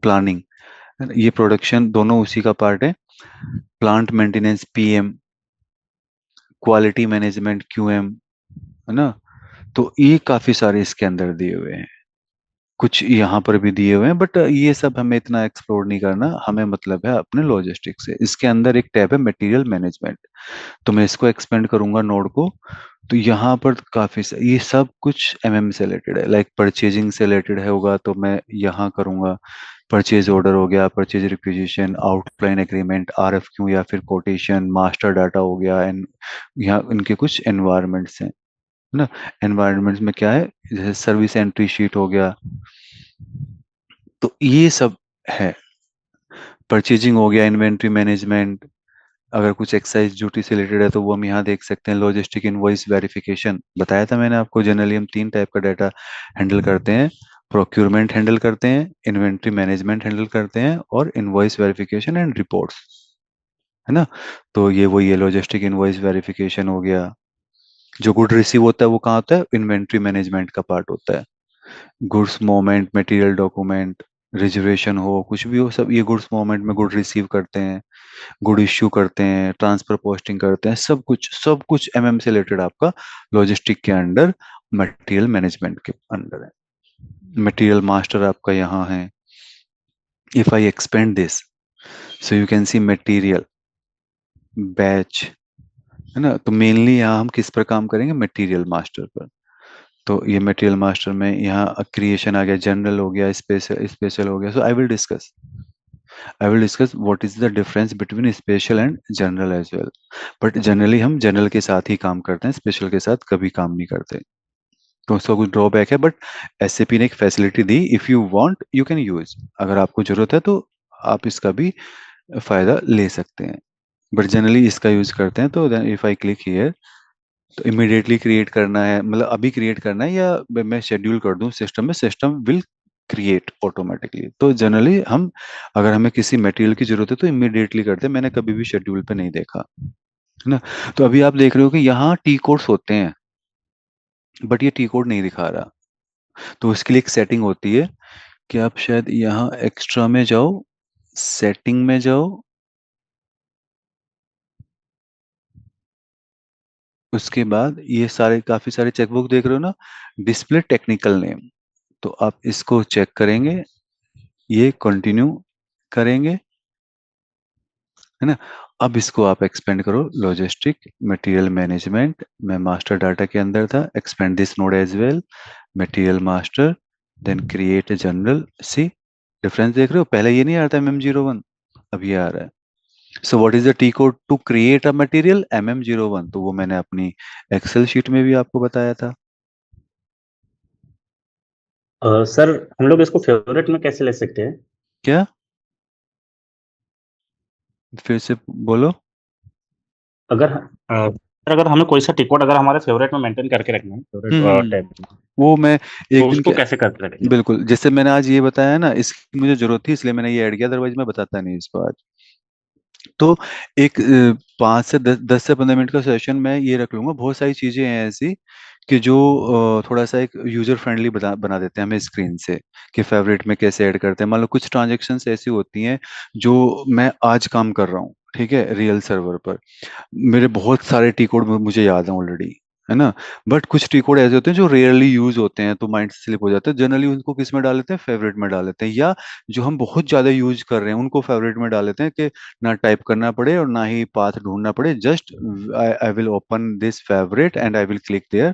प्लानिंग, ये प्रोडक्शन दोनों उसी का पार्ट है। Plant maintenance PM, quality management QM, है ना। तो ये काफी सारे इसके अंदर दिए हुए हैं, कुछ यहाँ पर भी दिए हुए हैं, बट ये सब हमें इतना एक्सप्लोर नहीं करना, हमें मतलब है अपने लॉजिस्टिक्स से। इसके अंदर एक टैब है मटेरियल मैनेजमेंट, तो मैं इसको एक्सपेंड करूंगा नोड को। तो यहाँ पर ये सब कुछ एमएम से रिलेटेड है, लाइक परचेजिंग से रिलेटेड है होगा तो मैं यहाँ करूंगा। परचेज ऑर्डर हो गया, purchase requisition, outline agreement, RFQ या फिर कोटेशन, मास्टर डाटा हो गया, एंड यहाँ इनके कुछ एनवायरमेंट्स हैं, है ना। एनवायरमेंट्स में क्या है, जैसे सर्विस एंट्री शीट हो गया, तो ये सब है। परचेजिंग हो गया, इन्वेंट्री मैनेजमेंट, अगर कुछ एक्साइज ड्यूटी से रिलेटेड है तो वो हम यहाँ देख सकते हैं। लॉजिस्टिक इनवॉइस वेरिफिकेशन बताया था मैंने आपको, जनरली हम 3 टाइप का डाटा हैंडल करते हैं। प्रोक्यूरमेंट हैंडल करते हैं, इन्वेंट्री मैनेजमेंट हैंडल करते हैं, और इनवॉइस वेरिफिकेशन एंड रिपोर्ट्स, है ना। तो ये वही है, लॉजिस्टिक इनवॉइस वेरिफिकेशन हो गया। जो गुड रिसीव होता है वो कहाँ होता है? इन्वेंट्री मैनेजमेंट का पार्ट होता है। Goods moment, material document, reservation हो, कुछ भी हो, सब ये गुड्स मोमेंट में गुड रिसीव करते हैं, गुड इश्यू करते हैं, ट्रांसफर पोस्टिंग करते हैं, सब कुछ एमएम से रिलेटेड आपका लॉजिस्टिक के अंडर, मटेरियल मैनेजमेंट के अंडर है। मटेरियल मास्टर आपका यहाँ है। If I expand this, so you can C material batch, है ना। तो मेनली यहाँ हम किस पर काम करेंगे? मटेरियल मास्टर पर। तो ये मटेरियल मास्टर में यहाँ क्रिएशन आ गया, जनरल हो गया, स्पेशल स्पेशल हो गया। So I will discuss what is the difference between special and general as well. But generally हम जनरल के साथ ही काम करते हैं, स्पेशल के साथ कभी काम नहीं करते। तो उसका कुछ ड्रॉबैक है, बट एसएपी ने एक facility the, if you want you can use, अगर आपको जरूरत है तो आप इसका भी फायदा ले सकते हैं। बट जनरली इसका यूज करते हैं। तो then if I click here, तो इमिडिएटली क्रिएट करना है, मतलब अभी क्रिएट करना है, या मैं शेड्यूल कर दूं सिस्टम में, सिस्टम विल क्रिएट ऑटोमेटिकली। तो जनरली हम, अगर हमें किसी मटेरियल की जरूरत है तो इमिडिएटली करते हैं, मैंने कभी भी शेड्यूल पे नहीं देखा, है ना। तो अभी आप देख रहे हो कि यहाँ टी कोड्स होते हैं, बट ये टी कोड नहीं दिखा रहा। तो उसके लिए एक सेटिंग होती है कि आप शायद यहाँ एक्स्ट्रा में जाओ, सेटिंग में जाओ, उसके बाद ये सारे काफी सारे चेकबुक देख रहे हो ना, डिस्प्ले टेक्निकल नेम, तो आप इसको चेक करेंगे, ये कंटिन्यू करेंगे, है ना। अब इसको आप एक्सपेंड करो, लॉजिस्टिक मटेरियल मैनेजमेंट, मैं मास्टर डाटा के अंदर था, expand this node as well, material master, then create general सी। डिफरेंस देख रहे हो, पहले ये नहीं आ रहा था MM01, अब ये आ रहा है। So what is the T code to create a material? MM01, तो वो मैंने अपनी एक्सेल शीट में भी आपको बताया था। सर हम लोग इसको फेवरेट में कैसे ले सकते हैं? क्या? फिर से बोलो। अगर सर अगर हमें कोई सा टिकट अगर हमारे फेवरेट में मेंटेन करके रखना है, फेवरेट टैब में, वो मैं तो एक दिन उसको क्या, कैसे करते रहेंगे? बिल्कुल जैसे मैंने आज ये बताया है ना, इसकी मुझे जरूरत थी इसलिए मैंने ये ऐड किया, अदरवाइज मैं बताता नहीं इसको आज। तो एक 5 से 10 10 से 15 मिनट का सेशन मैं ये रख लूंगा। बहुत सारी चीजें हैं ऐसी कि जो थोड़ा सा एक यूजर फ्रेंडली बना बना देते हैं हमें स्क्रीन से, कि फेवरेट में कैसे ऐड करते हैं। मान लो कुछ ट्रांजेक्शन्स ऐसी होती हैं जो मैं आज काम कर रहा हूँ, ठीक है, रियल सर्वर पर, मेरे बहुत सारे टी कोड मुझे याद है ऑलरेडी, है ना। बट कुछ टी कोड ऐसे होते हैं जो रेयरली यूज होते हैं, तो माइंड से स्लिप हो जाते हैं, जनरली उनको किस में डाल लेते हैं? फेवरेट में डाल लेते हैं। या जो हम बहुत ज्यादा यूज कर रहे हैं उनको फेवरेट में डाल लेते हैं, कि ना टाइप करना पड़े और ना ही पाथ ढूंढना पड़े, just I will open this favourite and I will click there,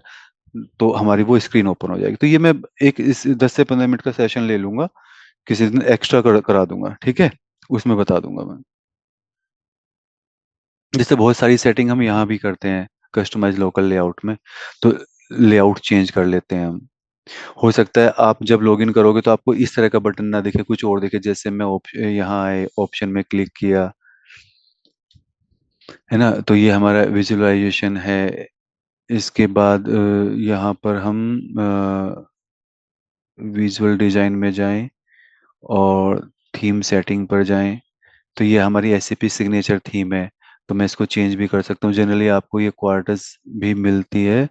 तो हमारी वो स्क्रीन ओपन हो जाएगी। तो ये मैं एक इस 10 से 15 मिनट का सेशन ले लूंगा, किसी दिन एक्स्ट्रा करा दूंगा, ठीक है, उसमें बता दूंगा मैं। जैसे बहुत सारी सेटिंग हम यहाँ भी करते हैं कस्टमाइज लोकल लेआउट में, तो लेआउट चेंज कर लेते हैं हम। हो सकता है आप जब लॉगिन करोगे तो आपको इस तरह का बटन ना दिखे, कुछ और दिखे, जैसे मैं यहाँ आए ऑप्शन में क्लिक किया, है ना, तो ये हमारा विजुअलाइजेशन है, इसके बाद यहाँ पर हम विजुअल डिजाइन में जाएं और थीम सेटिंग पर जाएं। तो ये हमारी एसएपी सिग्नेचर थीम है, तो मैं इसको चेंज भी कर सकता हूँ। जनरली आपको ये क्वार्टर्स भी मिलती है,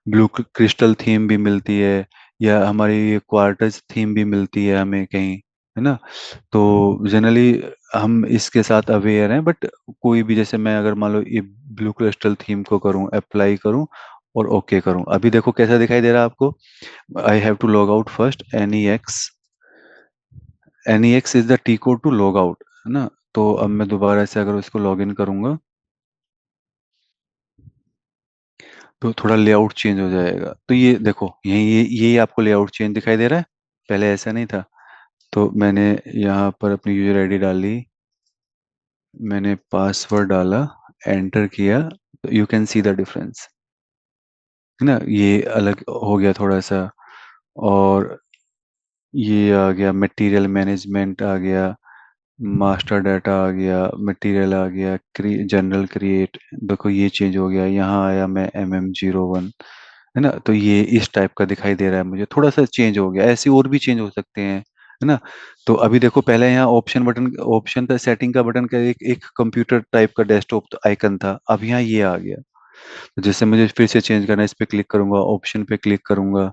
ब्लू क्रिस्टल थीम भी मिलती है, या हमारी ये क्वार्टर्स थीम भी मिलती है हमें कहीं, है ना। तो जनरली हम इसके साथ अवेयर हैं, बट कोई भी, जैसे मैं अगर मान लो ये ब्लू क्रिस्टल थीम को करूं, अप्लाई करूं और ओके करूं, अभी देखो कैसा दिखाई दे रहा है आपको। I have to log out first, NEX is the T code to log out, है ना। तो अब मैं दोबारा से अगर इसको लॉग इन करूंगा तो थोड़ा लेआउट चेंज हो जाएगा। तो ये देखो, ये आपको लेआउट चेंज दिखाई दे रहा है, पहले ऐसा नहीं था। तो मैंने यहाँ पर अपनी यूजर आईडी डाली, मैंने पासवर्ड डाला, एंटर किया, तो you can see the difference, है ना। ये अलग हो गया थोड़ा सा। और ये आ गया मटेरियल मैनेजमेंट, आ गया मास्टर डाटा, आ गया मटेरियल, आ गया जनरल क्रिएट। देखो ये चेंज हो गया, यहाँ आया मैं MM01, है ना। तो ये इस टाइप का दिखाई दे रहा है मुझे, थोड़ा सा चेंज हो गया। ऐसे और भी चेंज हो सकते हैं, है ना। तो अभी देखो, पहले यहाँ ऑप्शन था, सेटिंग का बटन का एक एक कंप्यूटर टाइप का डेस्कटॉप आइकन था, अब यहाँ ये आ गया। तो जैसे मुझे फिर से चेंज करना है, इस पे क्लिक करूंगा, ऑप्शन पे क्लिक करूंगा,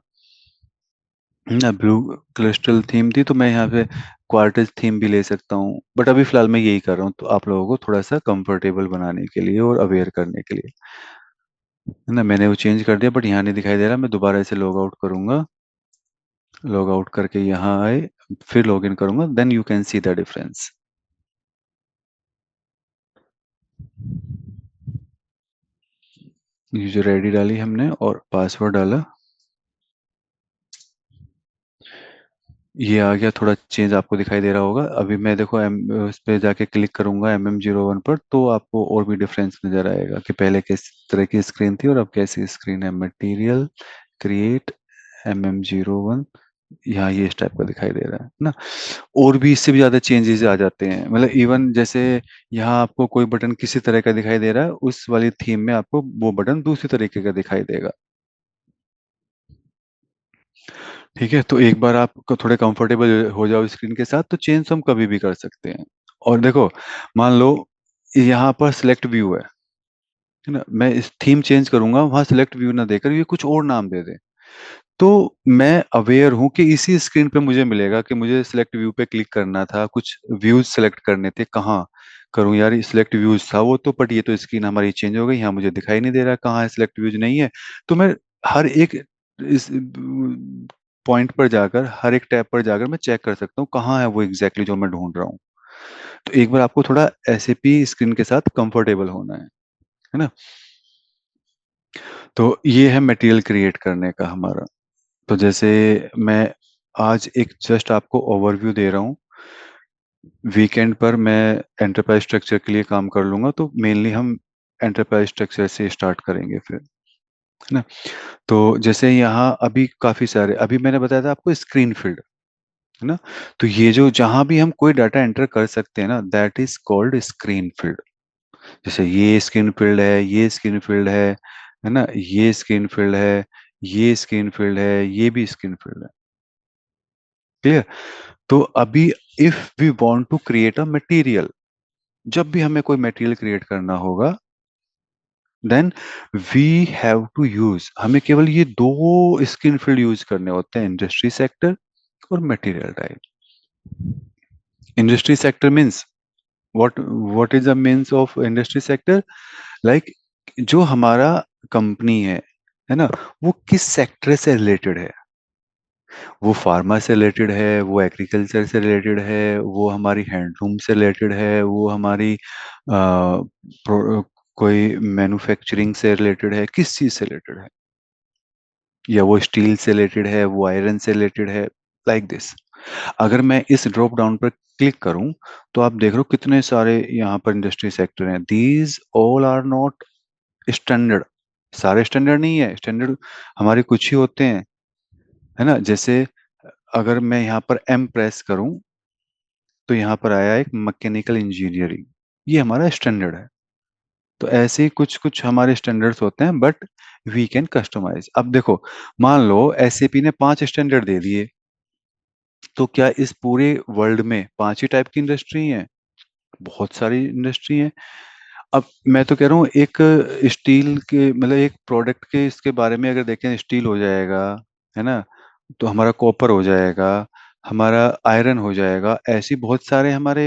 ना ब्लू क्रिस्टल थीम थी तो मैं यहाँ पे क्वार्टज थीम भी ले सकता हूँ, बट अभी फिलहाल मैं यही कर रहा हूँ, तो आप लोगों को थोड़ा सा कंफर्टेबल बनाने के लिए और अवेयर करने के लिए, है ना। मैंने वो चेंज कर दिया, बट यहाँ नहीं दिखाई दे रहा। मैं दोबारा इसे लॉग आउट करूंगा, लॉग आउट करके यहाँ आए, फिर लॉग इन करूंगा, then you can see the difference. User ID डाली हमने और पासवर्ड डाला, ये आ गया। थोड़ा चेंज आपको दिखाई दे रहा होगा। अभी मैं देखो उस पे जाके क्लिक करूंगा MM01 पर, तो आपको और भी डिफरेंस नजर आएगा कि पहले किस तरह की स्क्रीन थी और अब कैसी स्क्रीन है। मटेरियल क्रिएट MM01, यहाँ ये इस टाइप का दिखाई दे रहा है ना। और भी इससे भी ज्यादा चेंजेस आ जाते हैं, मतलब इवन जैसे यहाँ आपको कोई बटन किसी तरह का दिखाई दे रहा है, उस वाली थीम में आपको वो बटन दूसरी तरीके का दिखाई देगा। ठीक है, तो एक बार आप थोड़े कंफर्टेबल हो जाओ स्क्रीन के साथ, तो चेंज हम कभी भी कर सकते हैं। और देखो, मान लो यहाँ पर सिलेक्ट व्यू है ना, मैं इस थीम चेंज करूंगा, वहां सिलेक्ट व्यू ना देकर ये कुछ और नाम दे दे, तो मैं अवेयर हूं कि इसी स्क्रीन पे मुझे मिलेगा कि मुझे सिलेक्ट व्यू पे क्लिक करना था, कुछ व्यूज सेलेक्ट करने थे, कहाँ करूं यार, सिलेक्ट व्यूज था वो तो, बट ये तो स्क्रीन हमारी चेंज हो गई, यहाँ मुझे दिखाई नहीं दे रहा कहाँ है, सिलेक्ट व्यूज नहीं है। तो मैं हर एक इस पॉइंट पर जाकर, हर एक टैब पर जाकर मैं चेक कर सकता हूँ कहाँ है वो एग्जैक्टली जो मैं ढूंढ रहा हूँ। तो एक बार आपको थोड़ा SAP स्क्रीन के साथ कंफर्टेबल होना है ना। तो ये है मटेरियल क्रिएट करने का हमारा। तो जैसे मैं आज एक जस्ट आपको ओवरव्यू दे रहा हूँ, वीकेंड पर मैं एंटरप्राइज स्ट्रक्चर के लिए काम कर लूंगा, तो मेनली हम एंटरप्राइज स्ट्रक्चर से स्टार्ट करेंगे फिर, है ना। तो जैसे यहाँ अभी काफी सारे, अभी मैंने बताया था आपको स्क्रीन फील्ड, है ना। तो ये जो जहां भी हम कोई डाटा एंटर कर सकते हैं ना, that is called screen field. जैसे ये स्क्रीन फील्ड है, ये स्क्रीन फील्ड है ना, ये स्क्रीन फील्ड है, ये स्क्रीन फील्ड है, ये भी स्क्रीन फील्ड है। क्लियर। तो अभी if we want to create a material, जब भी हमें कोई मटेरियल क्रिएट करना होगा, then we have to use, हमें केवल ये दो स्क्रीन फील्ड यूज करने होते हैं, इंडस्ट्री सेक्टर और material type. Industry sector means what is the means of industry sector, like जो हमारा कंपनी है ना, वो किस सेक्टर से रिलेटेड है। वो फार्मा से रिलेटेड है, वो एग्रीकल्चर से रिलेटेड है, वो हमारी हैंडलूम से रिलेटेड है, वो हमारी कोई मैन्युफैक्चरिंग से रिलेटेड है, किस चीज से रिलेटेड है, या वो स्टील से रिलेटेड है, वो आयरन से रिलेटेड है, लाइक दिस। अगर मैं इस ड्रॉप डाउन पर क्लिक करूं, तो आप देख रहे हो कितने सारे यहाँ पर इंडस्ट्री सेक्टर हैं। These all are not standard, सारे स्टैंडर्ड नहीं है, स्टैंडर्ड हमारे कुछ ही होते हैं, है ना। जैसे अगर मैं यहाँ पर M प्रेस करूं, तो यहाँ पर आया एक मैकेनिकल इंजीनियरिंग, ये हमारा स्टैंडर्ड है। तो ऐसे ही कुछ कुछ हमारे स्टैंडर्ड्स होते हैं, बट वी कैन कस्टमाइज। अब देखो, मान लो एसएपी ने 5 स्टैंडर्ड दे दिए, तो क्या इस पूरे वर्ल्ड में 5 ही टाइप की इंडस्ट्री है? बहुत सारी इंडस्ट्री है। अब मैं तो कह रहा हूँ, एक स्टील के मतलब एक प्रोडक्ट के इसके बारे में अगर देखें, स्टील हो जाएगा, है ना, तो हमारा कॉपर हो जाएगा, हमारा आयरन हो जाएगा, ऐसी बहुत सारे हमारे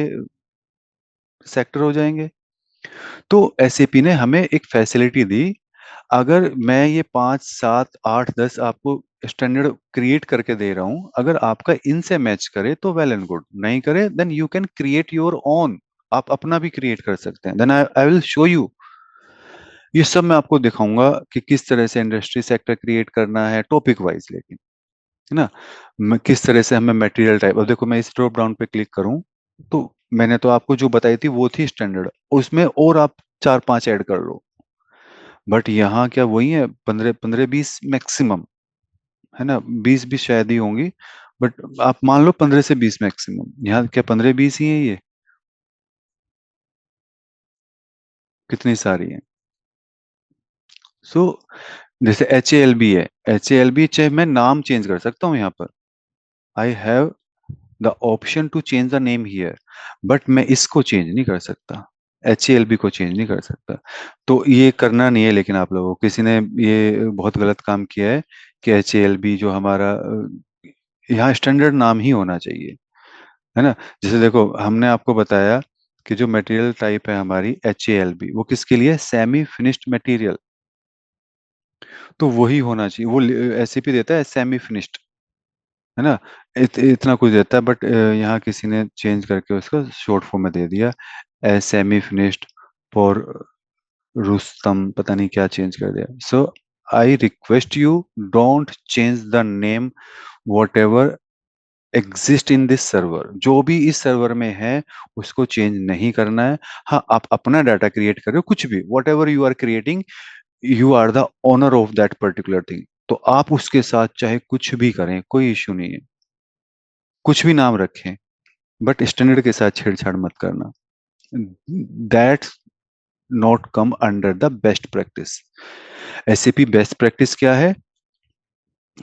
सेक्टर हो जाएंगे। तो एसएपी ने हमें एक फैसिलिटी दी, अगर मैं ये 5 7 8 10 आपको स्टैंडर्ड क्रिएट करके दे रहा हूं, अगर आपका इनसे मैच करे तो वेल एंड गुड, नहीं करे then you can create your own. आप अपना भी क्रिएट कर सकते हैं। Then I I will show you. ये सब मैं आपको दिखाऊंगा कि किस तरह से इंडस्ट्री सेक्टर क्रिएट करना है, टॉपिक वाइज, लेकिन है ना, किस तरह से हमें मटेरियल टाइप। अब देखो, मैं इस ड्रॉप डाउन पे क्लिक करूं, तो मैंने तो आपको जो बताई थी वो थी स्टैंडर्ड, उसमें और आप 4 5 ऐड कर लो। बट यहाँ क्या वही है, 15 15 20 मैक्सिमम, है ना, 20 20 शायद ही होंगी, बट आप मान लो 15 से 20 मैक्सिमम। यहाँ क्या 15 20 ही है ये? कितनी सारी है? सो जैसे HALB है, HALB चाहे मैं नाम चेंज कर सकता हूँ यहाँ पर, I have the option to change the name here, but मैं इसको चेंज नहीं कर सकता, HALB को चेंज नहीं कर सकता। तो ये करना नहीं है, लेकिन आप लोगों को किसी ने ये बहुत गलत काम किया है कि HALB जो हमारा यहाँ स्टैंडर्ड नाम ही होना चाहिए, है ना। जैसे देखो, हमने आपको बताया कि जो मटेरियल टाइप है हमारी HALB, वो किसके लिए? Semi finished material. तो वही होना चाहिए, वो SCP देता है सेमी फिनिश्ड, है ना, इतना कुछ देता है, बट यहाँ किसी ने चेंज करके उसको शॉर्ट फॉर्म में दे दिया, as semi finished for Rustam, पता नहीं क्या चेंज कर दिया। So I request you, don't change the name, whatever exist in this server, जो भी इस सर्वर में है उसको चेंज नहीं करना है। हाँ, आप अपना डाटा क्रिएट कर रहे हो, कुछ भी whatever you are creating, you are the owner of that particular thing, तो आप उसके साथ चाहे कुछ भी करें, कोई इश्यू नहीं है, कुछ भी नाम रखें, बट स्टैंडर्ड के साथ छेड़छाड़ मत करना। That's not come under the best practice. SAP best practice क्या है?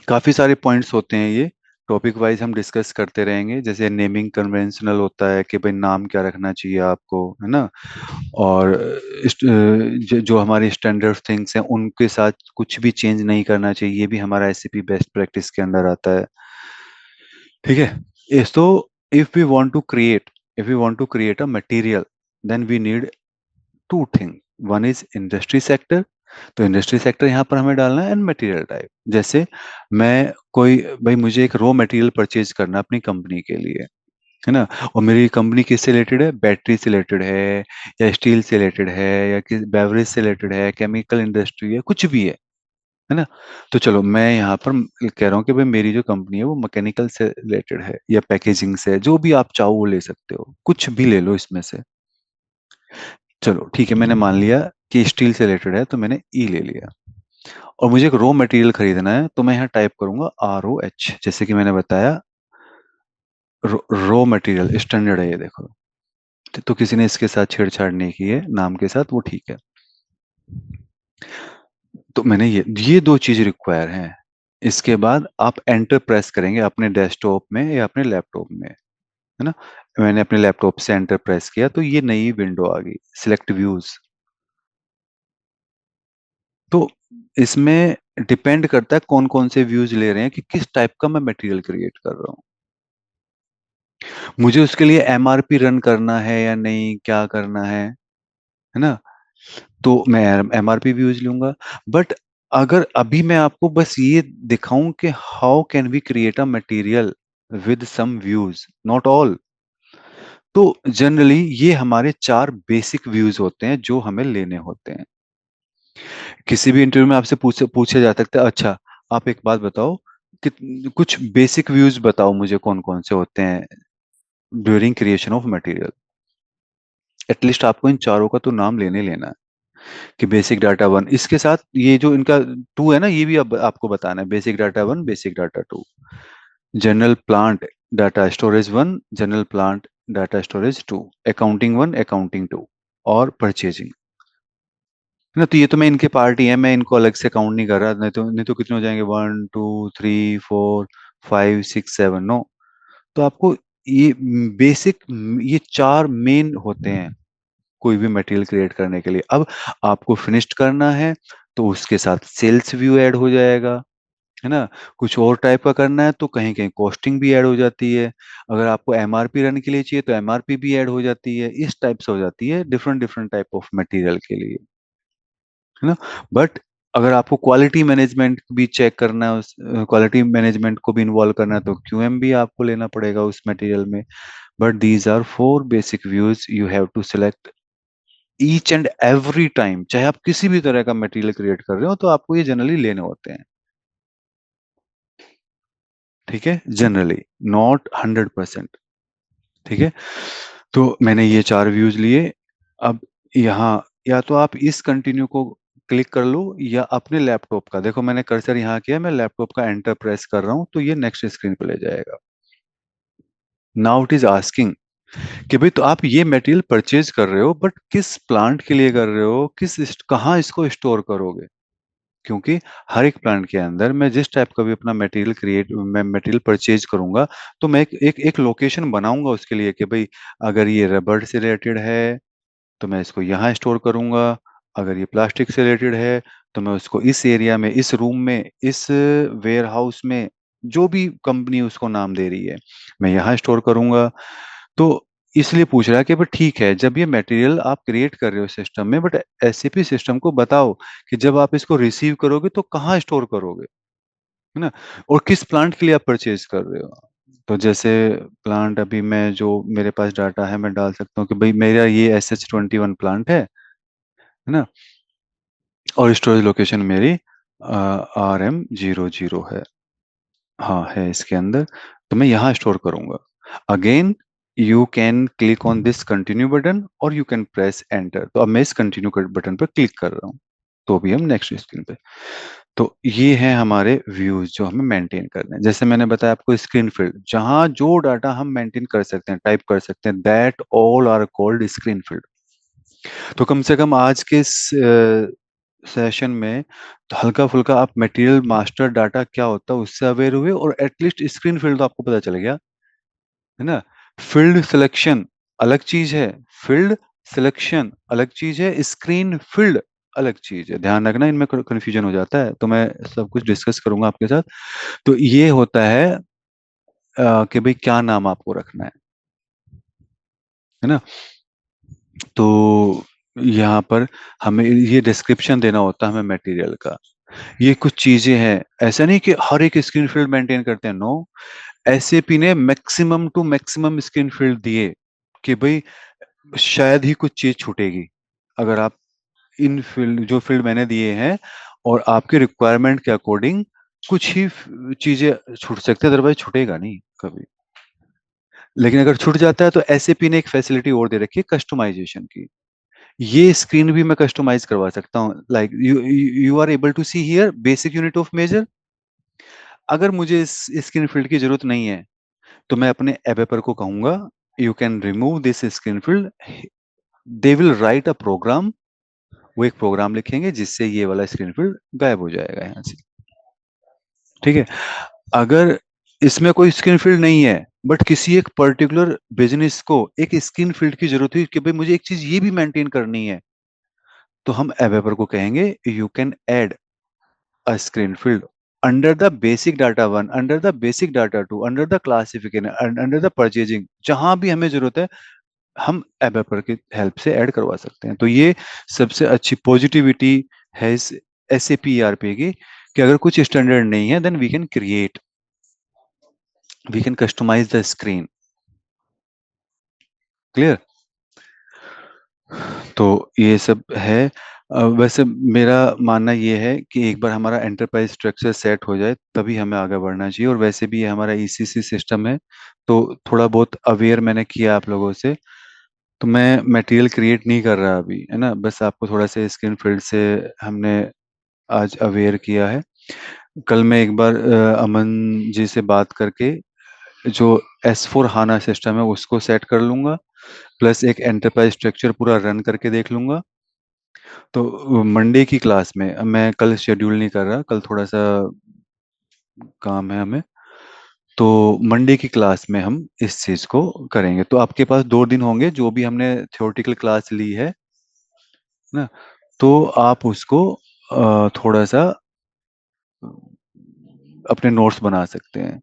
काफी सारे पॉइंट्स होते हैं, ये टॉपिक वाइज हम डिस्कस करते रहेंगे। जैसे नेमिंग कन्वेंशनल होता है कि भाई नाम क्या रखना चाहिए आपको, है ना, और जो हमारी स्टैंडर्ड थिंग्स हैं उनके साथ कुछ भी चेंज नहीं करना चाहिए, ये भी हमारा एसएपी बेस्ट प्रैक्टिस के अंदर आता है। ठीक है, इस तो if we want to create, if we want to create a material, then we need to thing, one is industry sector, तो इंडस्ट्री सेक्टर यहाँ पर हमें डालना है, एंड मटेरियल टाइप। जैसे मैं कोई, भाई मुझे एक रॉ मटेरियल परचेज करना है अपनी कंपनी के लिए, है ना, और मेरी कंपनी किससे रिलेटेड है? बैटरी से रिलेटेड है, या स्टील से रिलेटेड है, या किस बेवरेज से रिलेटेड है, केमिकल इंडस्ट्री है, कुछ भी है ना। तो चलो मैं यहाँ पर कह रहा हूँ कि भाई मेरी जो कंपनी है वो मैकेनिकल से रिलेटेड है या पैकेजिंग से, जो भी आप चाहो वो ले सकते हो, कुछ भी ले लो इसमें से। चलो ठीक है, मैंने मान लिया कि स्टील से रिलेटेड है, तो मैंने ई ले लिया। और मुझे एक रॉ मटेरियल खरीदना है, तो मैं यहाँ टाइप करूंगा ROH, जैसे कि मैंने बताया, रॉ मटेरियल स्टैंडर्ड है ये, देखो। तो किसी ने इसके साथ छेड़छाड़ नहीं की है नाम के साथ, वो ठीक है। तो मैंने ये दो चीज रिक्वायर हैं। इसके बाद आप एंटर प्रेस करेंगे अपने डेस्कटॉप में या अपने लैपटॉप में, है ना। मैंने अपने लैपटॉप से एंटर प्रेस किया तो ये नई विंडो आ गई, सिलेक्ट व्यूज। तो इसमें डिपेंड करता है कौन कौन से व्यूज ले रहे हैं, कि किस टाइप का मैं मटेरियल क्रिएट कर रहा हूँ। मुझे उसके लिए MRP रन करना है या नहीं, क्या करना है ना, तो मैं MRP व्यूज लूंगा। बट अगर अभी मैं आपको बस ये दिखाऊं कि how can we create a material with some views, not all, तो जनरली ये हमारे 4 बेसिक व्यूज होते हैं जो हमें लेने होते हैं। किसी भी इंटरव्यू में आपसे पूछा जा सकता है, अच्छा आप एक बात बताओ कि कुछ बेसिक व्यूज बताओ मुझे, कौन कौन से होते हैं during creation of material. At least आपको इन चारों का तो नाम लेने लेना है, कि बेसिक डाटा वन, इसके साथ ये जो इनका टू है ना, ये भी अब आपको बताना है, basic data one, basic data two, general plant data storage one, general plant data storage two, accounting one, accounting two, और परचेजिंग। ना, तो ये तो मैं इनके पार्ट ही है, मैं इनको अलग से काउंट नहीं कर रहा, नहीं तो कितने हो जाएंगे, 1 2 3 4 5 6 7, नो। तो आपको ये बेसिक, ये चार मेन होते हैं कोई भी मटेरियल क्रिएट करने के लिए। अब आपको फिनिश्ड करना है तो उसके साथ सेल्स व्यू ऐड हो जाएगा, है ना। कुछ और टाइप का करना है तो कहीं कहीं कॉस्टिंग भी ऐड हो जाती है। अगर आपको एमआरपी रन के लिए चाहिए तो एमआरपी भी ऐड हो जाती है। इस टाइप से हो जाती है different different type of material के लिए, है ना। बट अगर आपको क्वालिटी मैनेजमेंट भी चेक करना है, उस क्वालिटी मैनेजमेंट को भी इन्वॉल्व करना है, तो क्यूएम भी आपको लेना पड़ेगा उस मटेरियल में। But these are four basic views you have to select each and every time, चाहे आप किसी भी तरह का मटेरियल क्रिएट कर रहे हो तो आपको ये जनरली लेने होते हैं। ठीक है, जनरली, नॉट 100%। ठीक है, तो मैंने ये चार व्यूज लिए। अब यहाँ या तो आप इस कंटिन्यू को क्लिक कर लो या अपने लैपटॉप का, देखो मैंने कर्सर यहाँ किया, मैं लैपटॉप का एंटर प्रेस कर रहा हूँ तो ये नेक्स्ट स्क्रीन पे ले जाएगा। नाउ इट इज आस्किंग कि भाई तो आप ये मटेरियल परचेज कर रहे हो बट किस प्लांट के लिए कर रहे हो, कहाँ इसको स्टोर करोगे। क्योंकि हर एक प्लांट के अंदर मैं जिस टाइप का भी अपना मैं मटेरियल परचेज करूंगा तो मैं एक लोकेशन बनाऊंगा उसके लिए कि भाई अगर ये रबड़ से रिलेटेड है तो मैं इसको यहाँ स्टोर करूंगा, अगर ये प्लास्टिक से रिलेटेड है तो मैं उसको इस एरिया में, इस रूम में, इस वेयर हाउस में, जो भी कंपनी उसको नाम दे रही है, मैं यहाँ स्टोर करूंगा। तो इसलिए पूछ रहा है कि भाई ठीक है, जब ये मटेरियल आप क्रिएट कर रहे हो सिस्टम में, बट एसएपी सिस्टम को बताओ कि जब आप इसको रिसीव करोगे तो कहाँ स्टोर करोगे, है ना, और किस प्लांट के लिए आप परचेज कर रहे हो। तो जैसे प्लांट, अभी मैं जो मेरे पास डाटा है मैं डाल सकता हूँ कि भाई मेरा ये SH21 प्लांट है ना, और स्टोरेज लोकेशन मेरी RM00 है, हाँ है इसके अंदर, तो मैं यहाँ स्टोर करूंगा। Again you can click on this continue button और यू कैन प्रेस एंटर। तो अब मैं इस कंटिन्यू बटन पर क्लिक कर रहा हूँ तो भी हम नेक्स्ट स्क्रीन पे। तो ये है हमारे व्यूज जो हमें मेंटेन करने हैं। जैसे मैंने बताया आपको, स्क्रीन फील्ड, जहां जो डाटा हम मेंटेन कर सकते हैं, टाइप कर सकते हैं, that all are called screen field. तो कम से कम आज के सेशन में तो हल्का फुल्का आप मटेरियल मास्टर डाटा क्या होता है उससे अवेयर हुए, और एटलीस्ट स्क्रीन फील्ड तो आपको पता चल गया, है ना। फील्ड सिलेक्शन अलग चीज है, फील्ड सिलेक्शन अलग चीज है, स्क्रीन फील्ड अलग चीज है। ध्यान रखना, इनमें कंफ्यूजन हो जाता है, तो मैं सब कुछ डिस्कस करूंगा आपके साथ। तो ये होता है कि भाई क्या नाम आपको रखना है ना। तो यहाँ पर हमें ये डिस्क्रिप्शन देना होता है हमें मटेरियल का। ये कुछ चीजें हैं, ऐसा नहीं कि हर एक स्क्रीन फील्ड मेंटेन करते हैं, नो। एसएपी ने maximum to maximum screen field दिए कि भाई शायद ही कुछ चीज छूटेगी अगर आप इन फील्ड, जो फील्ड मैंने दिए हैं और आपके रिक्वायरमेंट के अकॉर्डिंग कुछ ही चीजें छूट सकते हैं, अदरवाइज छूटेगा नहीं कभी। लेकिन अगर छूट जाता है तो एसएपी ने एक फैसिलिटी और दे रखी है, कस्टमाइजेशन की। ये स्क्रीन भी मैं कस्टमाइज करवा सकता हूँ, like you are able to see here basic unit of measure. अगर मुझे इस स्क्रीन फील्ड की जरूरत नहीं है तो मैं अपने एवेपर को कहूंगा you can remove this screen field, they will write a program. वो एक प्रोग्राम लिखेंगे जिससे ये वाला स्क्रीन फील्ड गायब हो जाएगा यहाँ से। ठीक है, अगर इसमें कोई स्क्रीन फील्ड नहीं है बट किसी एक पर्टिकुलर बिजनेस को एक स्क्रीन फील्ड की जरूरत हुई कि भाई मुझे एक चीज ये भी मेंटेन करनी है, तो हम एवेपर को कहेंगे you can add a screen field under the basic data one, under the basic data two, under the classification, under the purchasing, जहां भी हमें जरूरत है हम एबेपर की हेल्प से ऐड करवा सकते हैं। तो ये सबसे अच्छी पॉजिटिविटी है इस SAP ERP की, कि अगर कुछ स्टैंडर्ड नहीं है then we can create, we can customize the screen. Clear. तो ये सब है। वैसे मेरा मानना ये है कि एक बार हमारा एंटरप्राइज स्ट्रक्चर सेट हो जाए तभी हमें आगे बढ़ना चाहिए, और वैसे भी ये हमारा ECC सिस्टम है तो थोड़ा बहुत अवेयर मैंने किया आप लोगों से। तो मैं मटेरियल क्रिएट नहीं कर रहा अभी, है ना, बस आपको थोड़ा सा स्क्रीन फील्ड से हमने आज अवेयर किया है। कल मैं एक बार अमन जी से बात करके जो S/4HANA सिस्टम है उसको सेट कर लूंगा, प्लस एक एंटरप्राइज स्ट्रक्चर पूरा रन करके देख लूंगा। तो मंडे की क्लास में, मैं कल शेड्यूल नहीं कर रहा, कल थोड़ा सा काम है हमें, तो मंडे की क्लास में हम इस चीज को करेंगे। तो आपके पास 2 दिन होंगे, जो भी हमने थ्योरेटिकल क्लास ली है ना, तो आप उसको थोड़ा सा अपने नोट्स बना सकते हैं।